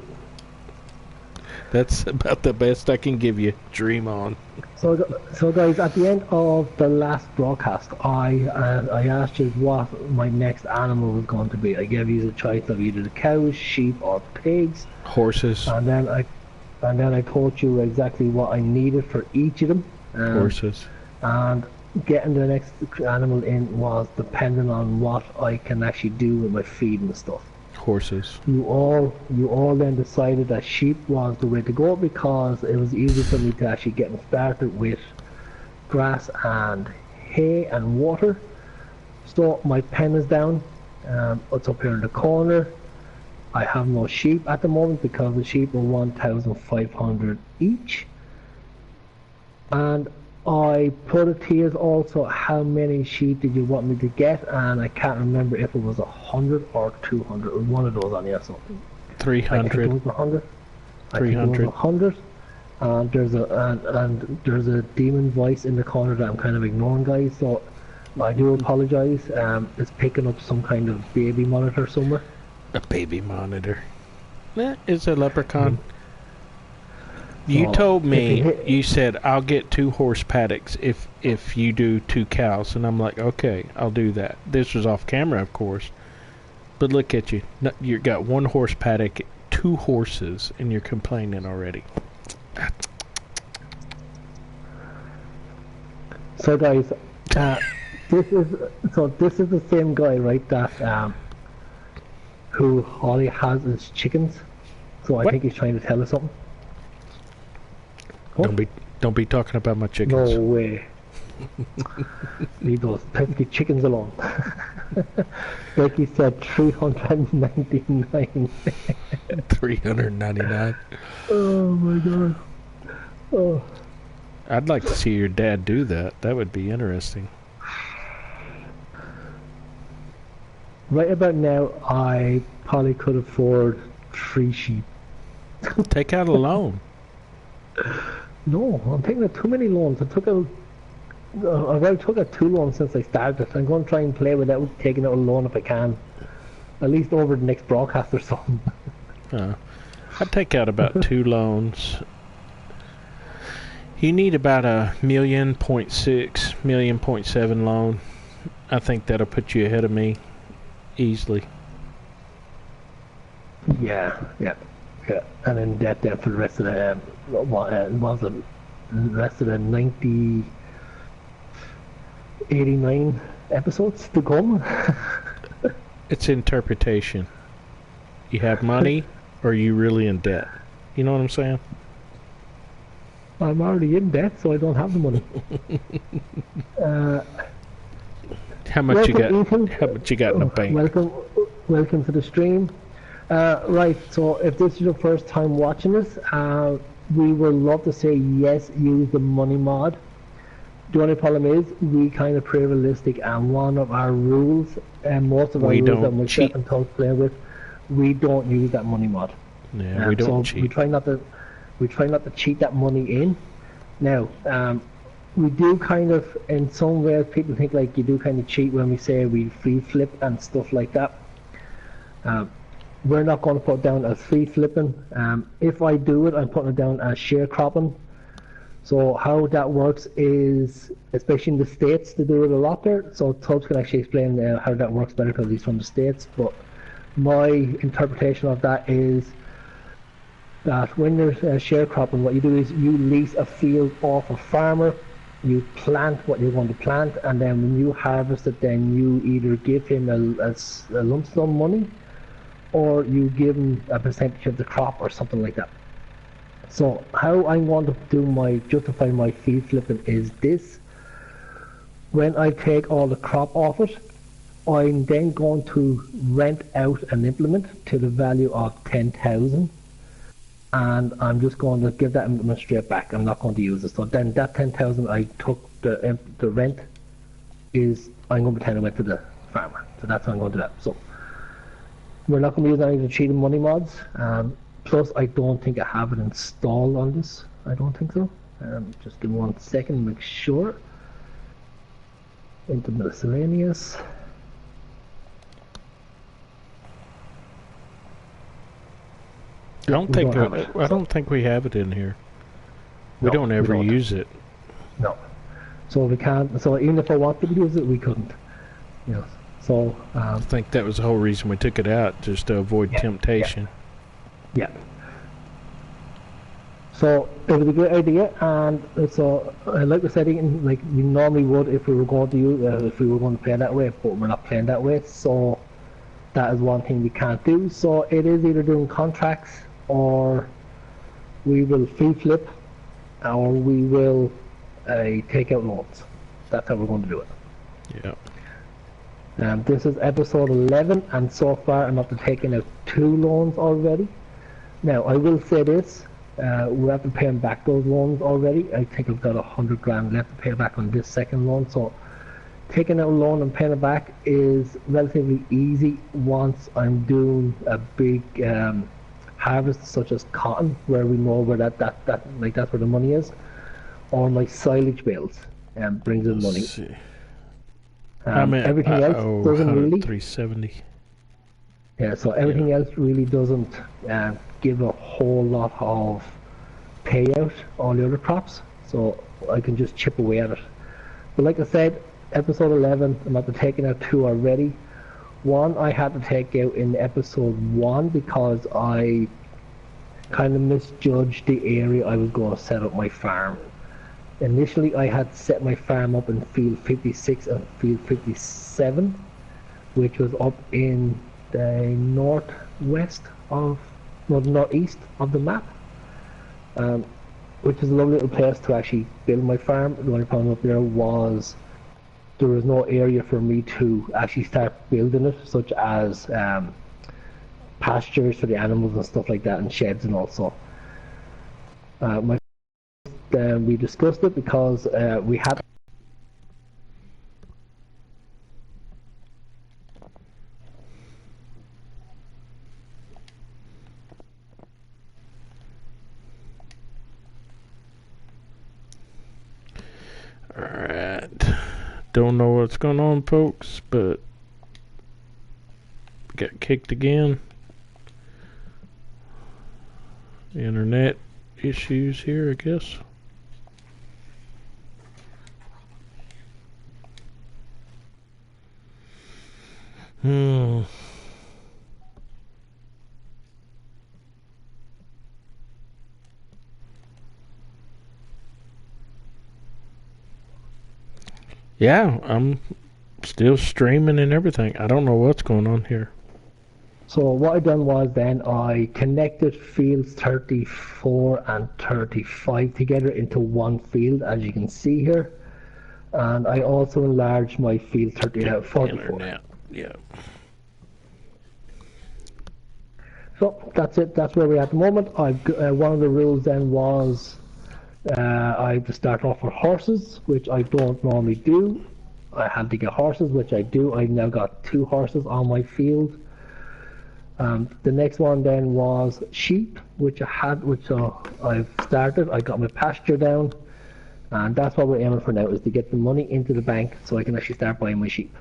That's about the best I can give you. Dream on. So guys, at the end of the last broadcast, I asked you what my next animal was going to be. I gave you the choice of either the cows, sheep, or pigs. Horses. And then I told you exactly what I needed for each of them. Horses. And getting the next animal in was dependent on what I can actually do with my feed and stuff. Horses. You all then decided that sheep was the way to go because it was easy for me to actually get them started with grass and hay and water. So my pen is down. It's up here in the corner. I have no sheep at the moment because the sheep are 1,500 each. And I put it here also, how many sheep did you want me to get? And I can't remember if it was 100 or 200 or one of those on here. So 300. I think it was 100. 300. 100. And there's a demon voice in the corner that I'm kind of ignoring, guys. So I do apologize. It's picking up some kind of baby monitor somewhere. A baby monitor. It's a leprechaun. You told me, you said, I'll get 2 horse paddocks if you do 2 cows. And I'm like, okay, I'll do that. This was off camera, of course. But look at you. You got 1 horse paddock, 2 horses, and you're complaining already. So guys, this is the same guy, right, that who all he has is chickens. So I think he's trying to tell us something. What? Don't be talking about my chickens. No way. Leave those pesky chickens alone. Becky said 399. 399. Oh my god. Oh. I'd like to see your dad do that. That would be interesting. Right about now, I probably could afford 3 sheep. Take out a loan. No, I'm taking out too many loans. I've already took out 2 loans since I started. I'm going to try and play without taking out a loan if I can. At least over the next broadcast or something. I'd take out about 2 loans. You need about a $1.6 $1.7 loan. I think that'll put you ahead of me easily. Yeah. And in debt then for the rest of the the rest of the 89 episodes to come. It's interpretation. You have money, or are you really in debt? You know what I'm saying? I'm already in debt, so I don't have the money. How much you got? How much you got in the bank? Welcome to the stream. Right, so if this is your first time watching this, we would love to say yes, use the money mod. The only problem is we kind of play realistic, and one of our rules, and most of our rules that myself and Tubb play with, we don't use that money mod. Yeah, we don't cheat. We try not to cheat that money in. Now, we do kind of, in some ways, people think like you do kind of cheat when we say we free flip and stuff like that. We're not going to put down as free flipping. If I do it, I'm putting it down as sharecropping. So how that works is, especially in the States, they do it a lot there. So Tubbs can actually explain how that works better because he's from the States. But my interpretation of that is that when there's sharecropping, what you do is you lease a field off a farmer, you plant what you're going to plant, and then when you harvest it, then you either give him a lump sum money, or you give him a percentage of the crop or something like that. So how I'm going to justify my feed flipping is this. When I take all the crop off it, I'm then going to rent out an implement to the value of 10,000, and I'm just going to give that implement straight back. I'm not going to use it. So then that 10,000 I took the rent is, I'm going to pretend it went to the farmer. So that's how I'm going to do that. So we're not going to use any of the cheating money mods. Plus, I don't think I have it installed on this. I don't think so. Just give me 1 second, make sure. Into miscellaneous. I Yeah, don't we think don't have it. I don't think we have it in here. We No, don't we ever don't. use it. No. So we can't. So even if I wanted to use it, we couldn't. You know. So I think that was the whole reason we took it out, just to avoid temptation. yeah. So it was a great idea, and so like we said, like we normally would if we were going to use, if we were going to play that way, but we're not playing that way. So that is one thing we can't do. So it is either doing contracts, or we will fee flip, or we will take out loans. That's how we're going to do it. Yeah. This is episode 11, and so far I'm up to taking out 2 loans already. Now I will say this, we're after paying back those loans already. I think I've got 100 grand left to pay back on this second loan, so taking out a loan and paying it back is relatively easy once I'm doing a big harvest such as cotton, where we know where that's where the money is, or my silage bales brings in money. Let's see. Everything else doesn't really. 370. Yeah, so everything else really doesn't give a whole lot of payout on the other crops, so I can just chip away at it. But like I said, episode 11, I'm after taking out 2 already. One I had to take out in episode 1 because I kind of misjudged the area I was going to set up my farm. Initially I had set my farm up in field 56 and field 57, which was up in the northeast of the map, which is a lovely little place to actually build my farm. The only problem up there was there was no area for me to actually start building it, such as pastures for the animals and stuff like that, and sheds and also. We discussed it because we had. Alright. Don't know what's going on, folks, but got kicked again. Internet issues here, I guess. Yeah, I'm still streaming and everything. I don't know what's going on here. So what I done was then I connected fields 34 and 35 together into one field, as you can see here. And I also enlarged my field 44. Internet, yeah. So that's it. That's where we're at the moment. I've one of the rules then was I have to start off with horses, which I don't normally do. I had to get horses, which I do. I've now got 2 horses on my field. The next one then was sheep, which I've started. I got my pasture down, and that's what we're aiming for now, is to get the money into the bank so I can actually start buying my sheep.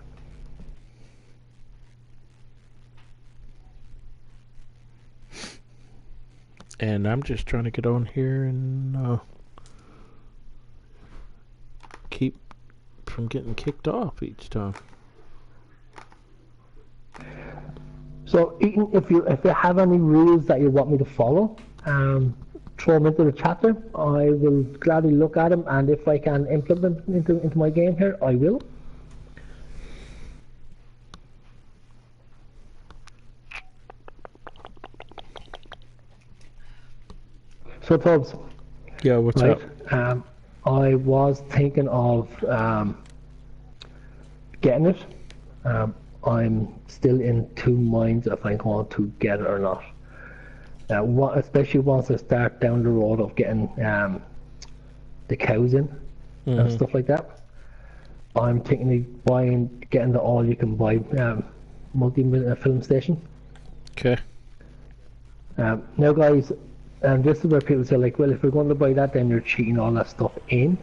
And I'm just trying to get on here and keep from getting kicked off each time. So, Ethan, if you have any rules that you want me to follow, throw them into the chat there. I will gladly look at them, and if I can implement them into my game here, I will. So, Tubbs. Yeah, what's up? I was thinking of getting it. I'm still in 2 minds if I'm going to get it or not. Especially once I start down the road of getting the cows in and stuff like that. I'm thinking of getting the all-you-can-buy multi-film station. Okay. Now, guys, this is where people say, like, well, if you're going to buy that, then you're cheating all that stuff in.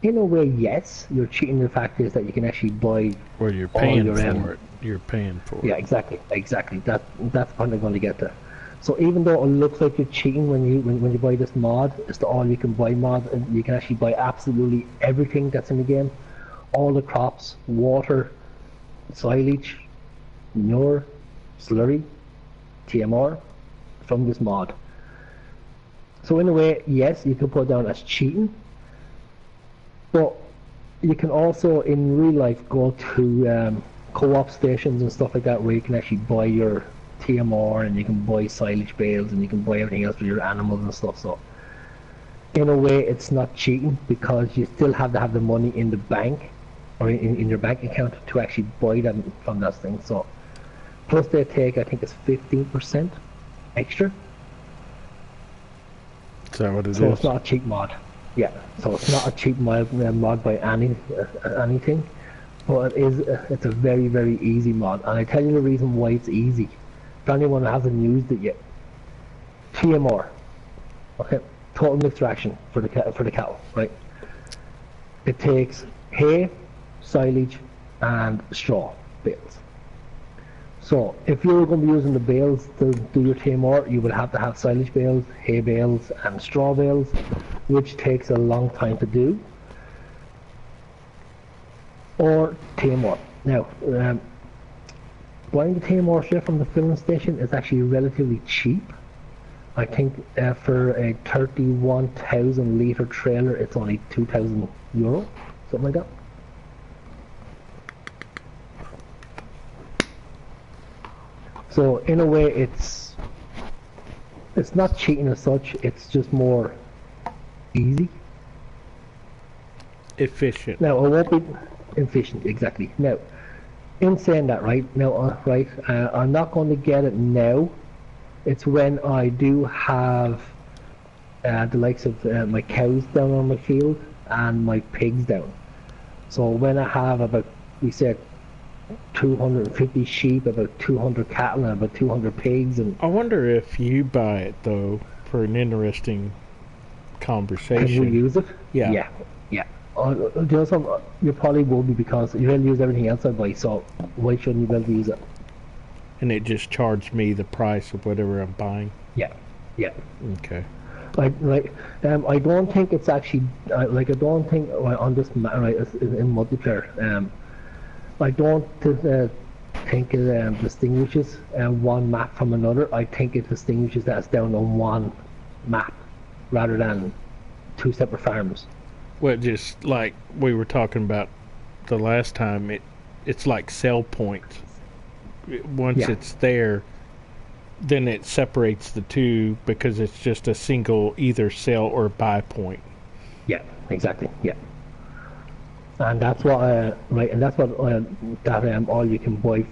In a way, yes, you're cheating. The fact is that you can actually buy. Well, you're paying for it. You're paying for it. Yeah, exactly. That's the point I'm going to get to. So even though it looks like you're cheating when you buy this mod, it's the all you can buy mod, and you can actually buy absolutely everything that's in the game, all the crops, water, silage, manure, slurry, TMR from this mod. So in a way, yes, you can put it down as cheating, but you can also in real life go to co-op stations and stuff like that where you can actually buy your TMR and you can buy silage bales and you can buy everything else for your animals and stuff. So in a way, it's not cheating because you still have to have the money in the bank or in your bank account to actually buy them from those things. So plus they take, I think it's 15% extra. Is that what it is? So it's not a cheap mod. Yeah, so it's not a cheap mod by anything, but it's a very, very easy mod. And I tell you the reason why it's easy. For anyone who hasn't used it yet, TMR, okay, total mixed ration for the cattle, right? It takes hay, silage, and straw bales. So if you're going to be using the bales to do your TMR, you would have to have silage bales, hay bales, and straw bales, which takes a long time to do. Or TMR. Now, buying the TMR straight from the filling station is actually relatively cheap. I think for a 31,000 litre trailer, it's only €2,000, something like that. So in a way, it's not cheating as such. It's just more easy, efficient. Now it won't be efficient exactly. Now, in saying that, right now, I'm not going to get it now. It's when I do have the likes of my cows down on my field and my pigs down. So when I have about, we said, 250 sheep, about 200 cattle, and about 200 pigs, and I wonder if you buy it though for an interesting conversation. can we use it? Yeah. Yeah. You probably will be because you really use everything else I buy. So why shouldn't you be able to use it? And it just charged me the price of whatever I'm buying. Yeah. Okay. I don't think it's actually I don't think on this in multiplayer. I don't think it distinguishes one map from another. I think it distinguishes that it's down on one map rather than two separate farms. Well, just like we were talking about the last time, it's like sell points. Once it's there, then it separates the two because it's just a single either sell or buy point. Yeah, exactly. Yeah. And that's what and that's what that all you can buy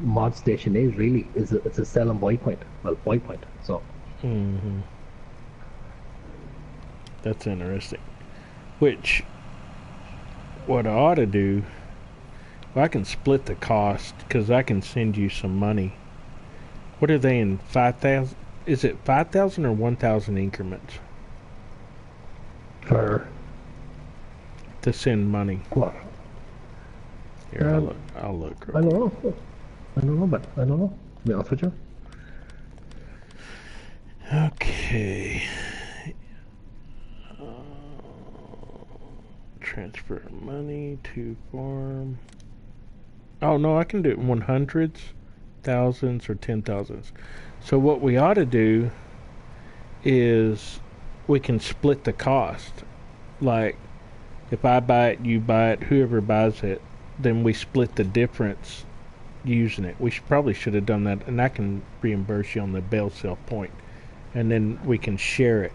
mod station is really it's a sell and buy point. Well, buy point. So. That's interesting. Which, what I ought to do, well, I can split the cost because I can send you some money. What are they in 5,000? Is it 5,000 or 1,000 increments? To send money. What? Here, I'll look. I don't know. I don't know. To be honest with you. Okay. Transfer money to farm. Oh no, I can do it in 100s, thousands, or 10,000s. So what we ought to do is we can split the cost. Like, if I buy it, you buy it, whoever buys it, then we split the difference using it. We probably should have done that, and I can reimburse you on the bale sell point, and then we can share it.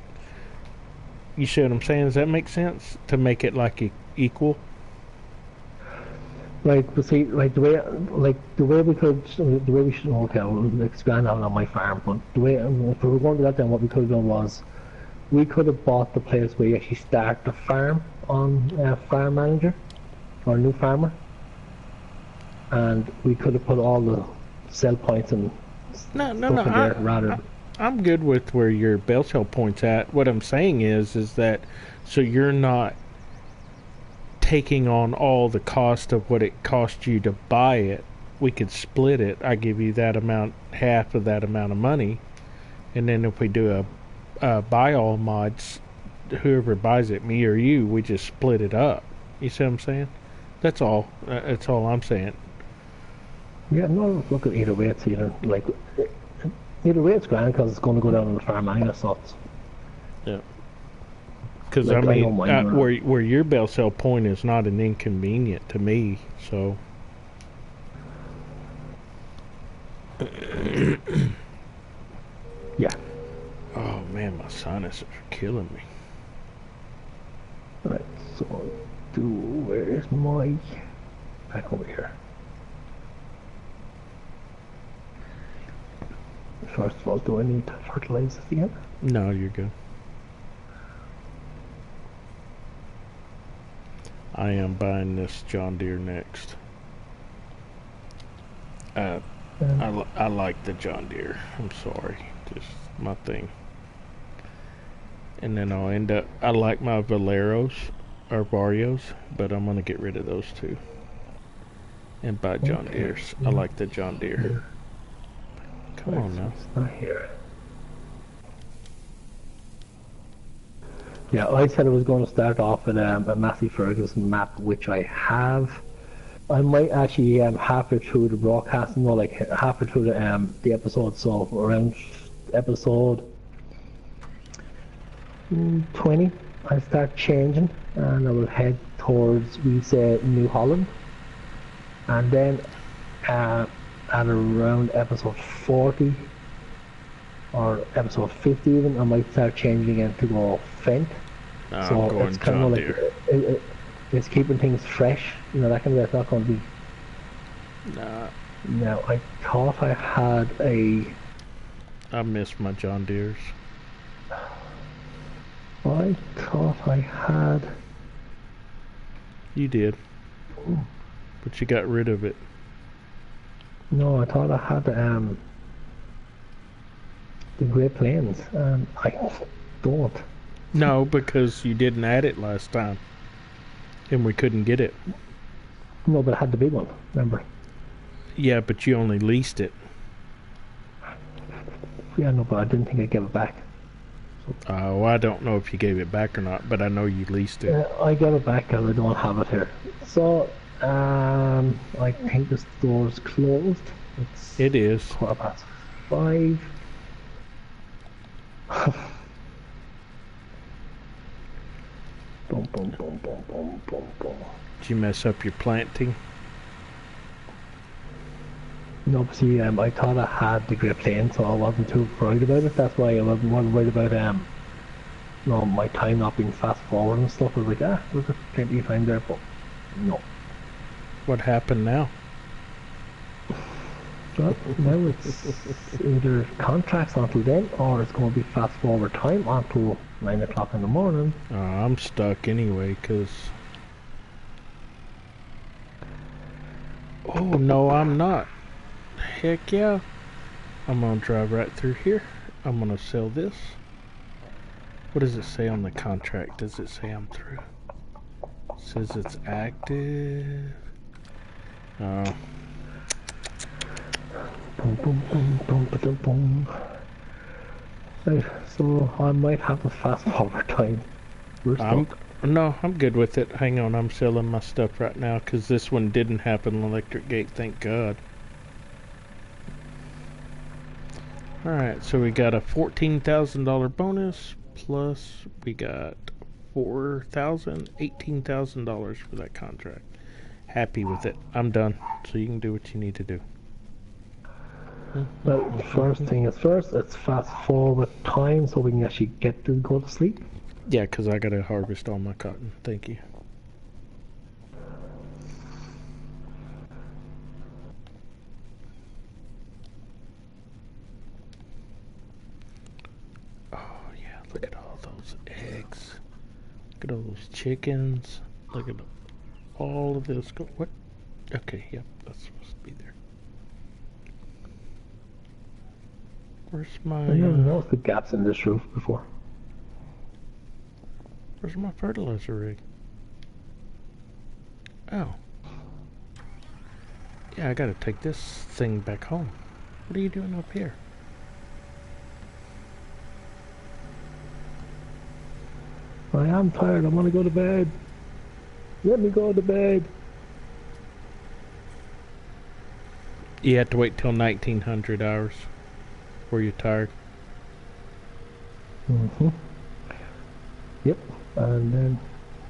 You see what I'm saying? Does that make sense? To make it like equal? Right, but see, like the way we should, okay, I'll expand on my farm, but the way, if we were going to that, then what we could have done was, we could have bought the place where you actually start the farm on Farm Manager, or New Farmer, and we could have put all the sell points and No, there rather. I'm good with where your bale sell point's at. What I'm saying is that so you're not taking on all the cost of what it cost you to buy it. We could split it. I give you that amount, half of that amount of money, And then if we do a buy all mods, whoever buys it, me or you, we just split it up. You see what I'm saying? That's all. That's all I'm saying. Yeah, no, look at either way, it's either, like, either way it's grand because it's going to go down on the farm anyway, so it's... Yeah. Because, like, I I mean, don't mind where your bale sell point is not an inconvenient to me, so... Yeah. Oh, man, my sinuses are killing me. Right, so, where's my... back over here. First of all, do I need to fertilize this again? No, you're good. I am buying this John Deere next. I like the John Deere. I'm sorry. Just my thing. And then I'll end up... I like my Valeros, or Varios, but I'm going to get rid of those two. And buy John Deere's. I like the John Deere. Come on now. It's not here. Yeah, I said I was going to start off with a Massey Ferguson map, which I have. I might actually halfway through the broadcast, you know, like halfway through the episode, so around episode 20, I start changing, and I will head towards, we say, New Holland, and then at around episode 40 or episode 50 even, I might start changing again to go Fent. So it's kind of like it's keeping things fresh, you know, that kind of way. It's not going to be... Nah. Now, I thought I had a... I miss my John Deere's. I thought I had... You did. Ooh. But you got rid of it. No, I thought I had the Great Plains, and I don't. No, because you didn't add it last time. And we couldn't get it. No, but I had the big one, remember? Yeah, but you only leased it. Yeah, no, but I didn't think I gave it back. Well, I don't know if you gave it back or not, but I know you leased it. I gave it back and I don't have it here. So, I think the store's closed. It is. 5:15. Boom, boom, boom, boom, boom, boom, boom. Did you mess up your planting? No, but see, I thought I had the Great Plains, so I wasn't too worried about it. That's why I wasn't worried about no, my time not being fast forward and stuff. I was like, there's plenty of time there, but no. What happened now? Well, now it's either contracts until then, or it's going to be fast forward time until 9 o'clock in the morning. I'm stuck anyway, because... Oh, no, I'm not. Heck yeah. I'm going to drive right through here. I'm going to sell this. What does it say on the contract? Does it say I'm through? It says it's active. Oh. Boom, boom, boom, boom, boom, boom. Right, so I might have a fast forward time. No, I'm good with it. Hang on, I'm selling my stuff right now because this one didn't have an electric gate, thank God. Alright, so we got a $14,000 bonus, plus we got $18,000 for that contract. Happy with it. I'm done, so you can do what you need to do. Well, first thing is first, it's fast forward time so we can actually get to go to sleep. Yeah, because I got to harvest all my cotton. Thank you. Oh, yeah, look at all those eggs. Look at all those chickens. Look at all of this. What? Okay, yep, that's supposed to be there. Where's my... I never noticed the gaps in this roof before. Where's my fertilizer rig? Oh. Yeah, I gotta take this thing back home. What are you doing up here? I am tired. I want to go to bed. Let me go to bed. You have to wait till 1900 hours before you're tired. Yep. And then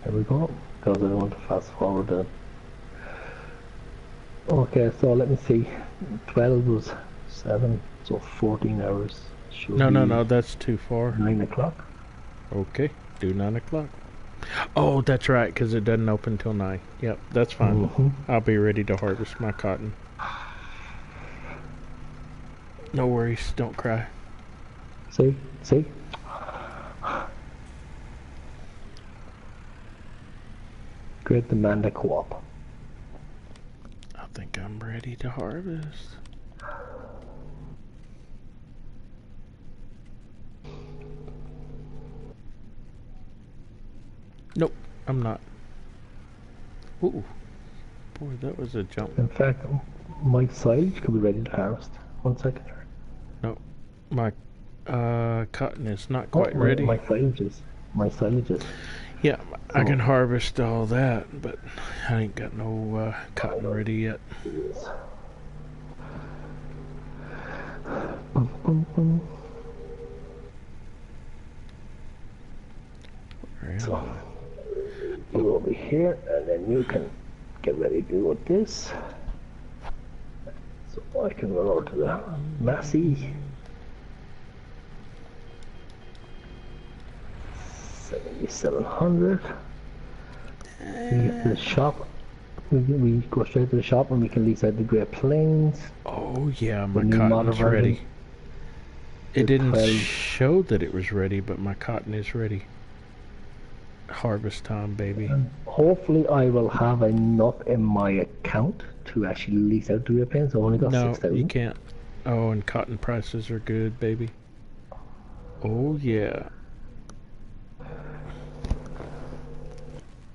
here we go. Because I don't want to fast forward it. Okay, so let me see. 12 was 7, so 14 hours. Should No, that's too far. 9 o'clock. Okay, do 9 o'clock. Oh, that's right, because it doesn't open till 9. Yep, that's fine. I'll be ready to harvest my cotton. No worries, don't cry. See? Great demand at co-op. I think I'm ready to harvest. Nope, I'm not. Ooh, boy, that was a jump. In fact, my silage could be ready to harvest. 1 second. No, my cotton is not quite my, ready. My silage is. Yeah, I can harvest all that, but I ain't got no cotton ready yet. So you over here, and then you can get ready to do with this. So I can run over to the Massey. 7,700. We get to the shop. We go straight to the shop and we can lease out the Great Plains. Oh yeah, my cotton's ready. It didn't show that it was ready, but my cotton is ready. Harvest time, baby. And hopefully I will have enough in my account to actually lease out the Great Plains. I only got 6,000. No, you can't. Oh, and cotton prices are good, baby. Oh yeah.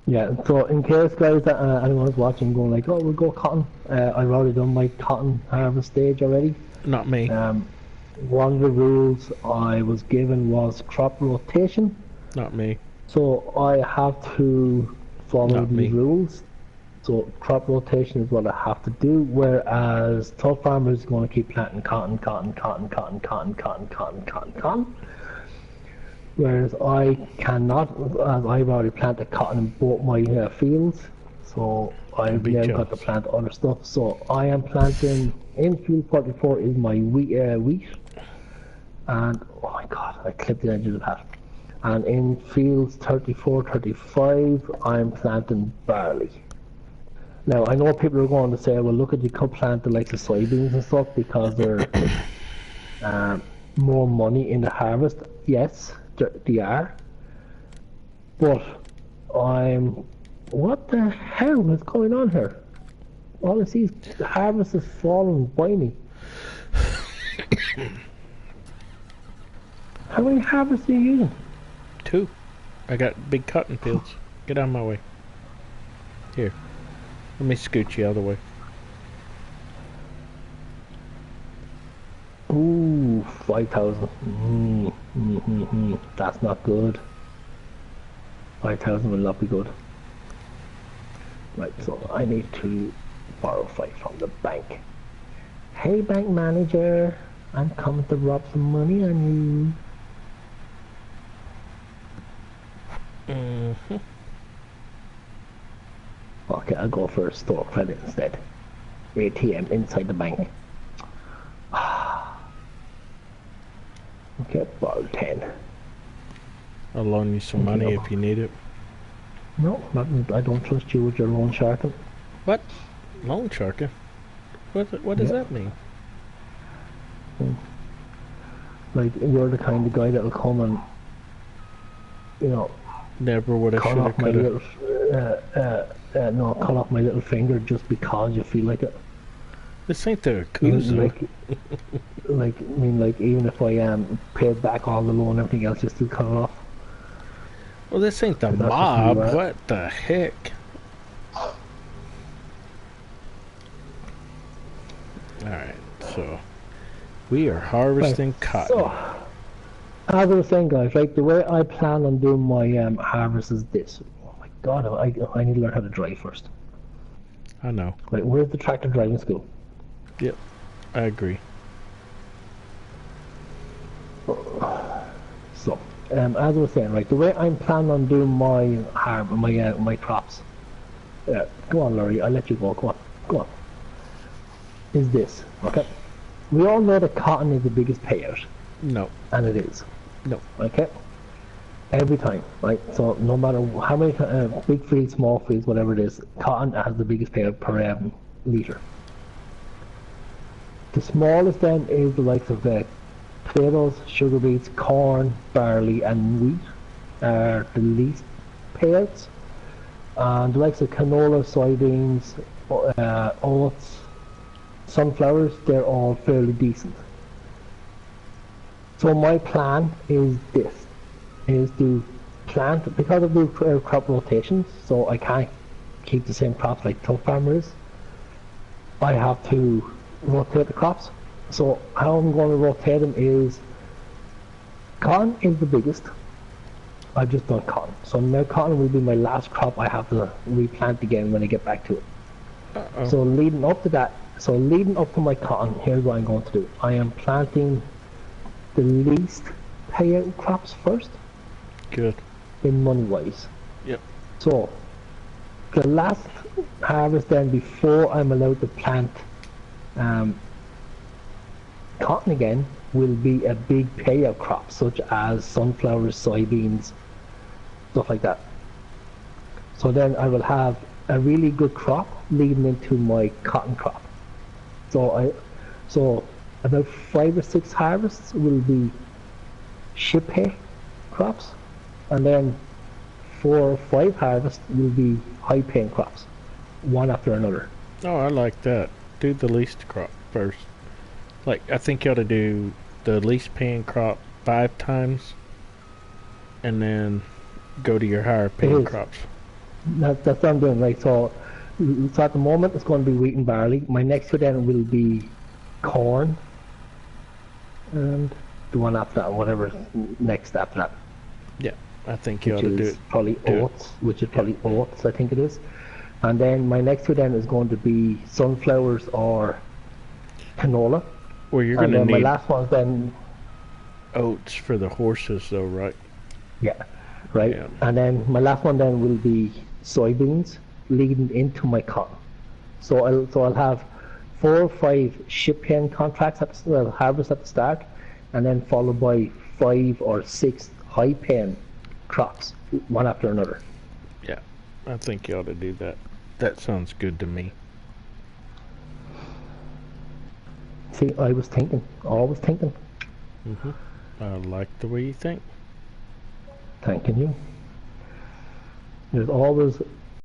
Yeah, so in case guys that anyone's watching going like, oh, we'll go cotton, I've already done my cotton harvest stage already. Not me. One of the rules I was given was crop rotation. Not me. So I have to follow these rules. So crop rotation is what I have to do, whereas Tubbfarmer is going to keep planting cotton. Whereas I cannot, as I've already planted cotton in both my fields, so I've now got to plant other stuff. So I am planting, in field 44 is my wheat, and oh my god, I clipped the edge of the path. And in fields 34, 35, I'm planting barley. Now I know people are going to say, well look at you could plant the likes of soybeans and stuff because they're more money in the harvest. Yes, they are. But what the hell is going on here? All I see is the harvest is falling by me. How many harvests are you using? 2. I got big cotton fields. Get out of my way. Here. Let me scoot you out of the way. Ooh, 5,000. That's not good. 5,000 will not be good. Right, so I need to borrow 5 from the bank. Hey, bank manager, I'm coming to rob some money on you. Okay, I'll go for a store credit instead. ATM inside the bank. Okay, borrow 10. I'll loan you some money if you need it. No, I don't trust you with your loan sharking. What? Loan sharking? What does that mean? Like, you're the kind of guy that'll come and, you know, never would have, should have, could have. No, cut off my little finger just because you feel like it. This ain't the Yakuza. Like, even if I paid back all the loan and everything else, just to cut it off. Well, this ain't the mob. What the heck? Alright, so we are harvesting cotton. as I was saying, guys, right, the way I plan on doing my harvest is this. Oh my god, I need to learn how to drive first. I know. Right, where's the tractor driving school? Yep, I agree. So, as I was saying, right, the way I'm planning on doing my crops. Go on, Laurie, I'll let you go. Go on. Is this, okay? We all know that cotton is the biggest payout, No, and it is, no. okay? Every time, right? So no matter how many big fields, small fields, whatever it is, cotton has the biggest payout per litre. The smallest then is the likes of potatoes, sugar beets, corn, barley, and wheat are the least payouts. And the likes of canola, soybeans, oats, sunflowers, they're all fairly decent. So my plan is this, is to plant, because I do crop rotations, so I can't keep the same crops like Tubbfarmer is. I have to rotate the crops. So how I'm going to rotate them is, cotton is the biggest. I've just done cotton. So now cotton will be my last crop I have to replant again when I get back to it. Uh-oh. So leading up to that, so leading up to my cotton, here's what I'm going to do. I am planting the least payout crops first. Good. In money wise. Yep. So the last harvest then, before I'm allowed to plant cotton again, will be a big payout crop such as sunflowers, soybeans, stuff like that. So then I will have a really good crop leading into my cotton crop. So about 5 or 6 harvests will be ship hay crops, and then 4 or 5 harvests will be high paying crops, one after another. Oh, I like that. Do the least crop first. Like, I think you ought to do the least paying crop 5 times, and then go to your higher paying crops. That's what I'm doing, right? So at the moment it's going to be wheat and barley. My next two then will be corn, and the one after that, whatever next after that. Yeah, I think you ought to do it. Probably oats, which is probably oats, I think it is. And then my next two then is going to be sunflowers or canola. Well, you're going to need my last one then oats for the horses, though, right? Yeah, right. Yeah. And then my last one then will be soybeans leading into my cotton. So I'll have 4 or 5 ship hen contracts at the harvest at the start, and then followed by 5 or 6 high paying crops, one after another. Yeah, I think you ought to do that. That sounds good to me. See, I was thinking, always thinking. I like the way you think. Thanking you. There's always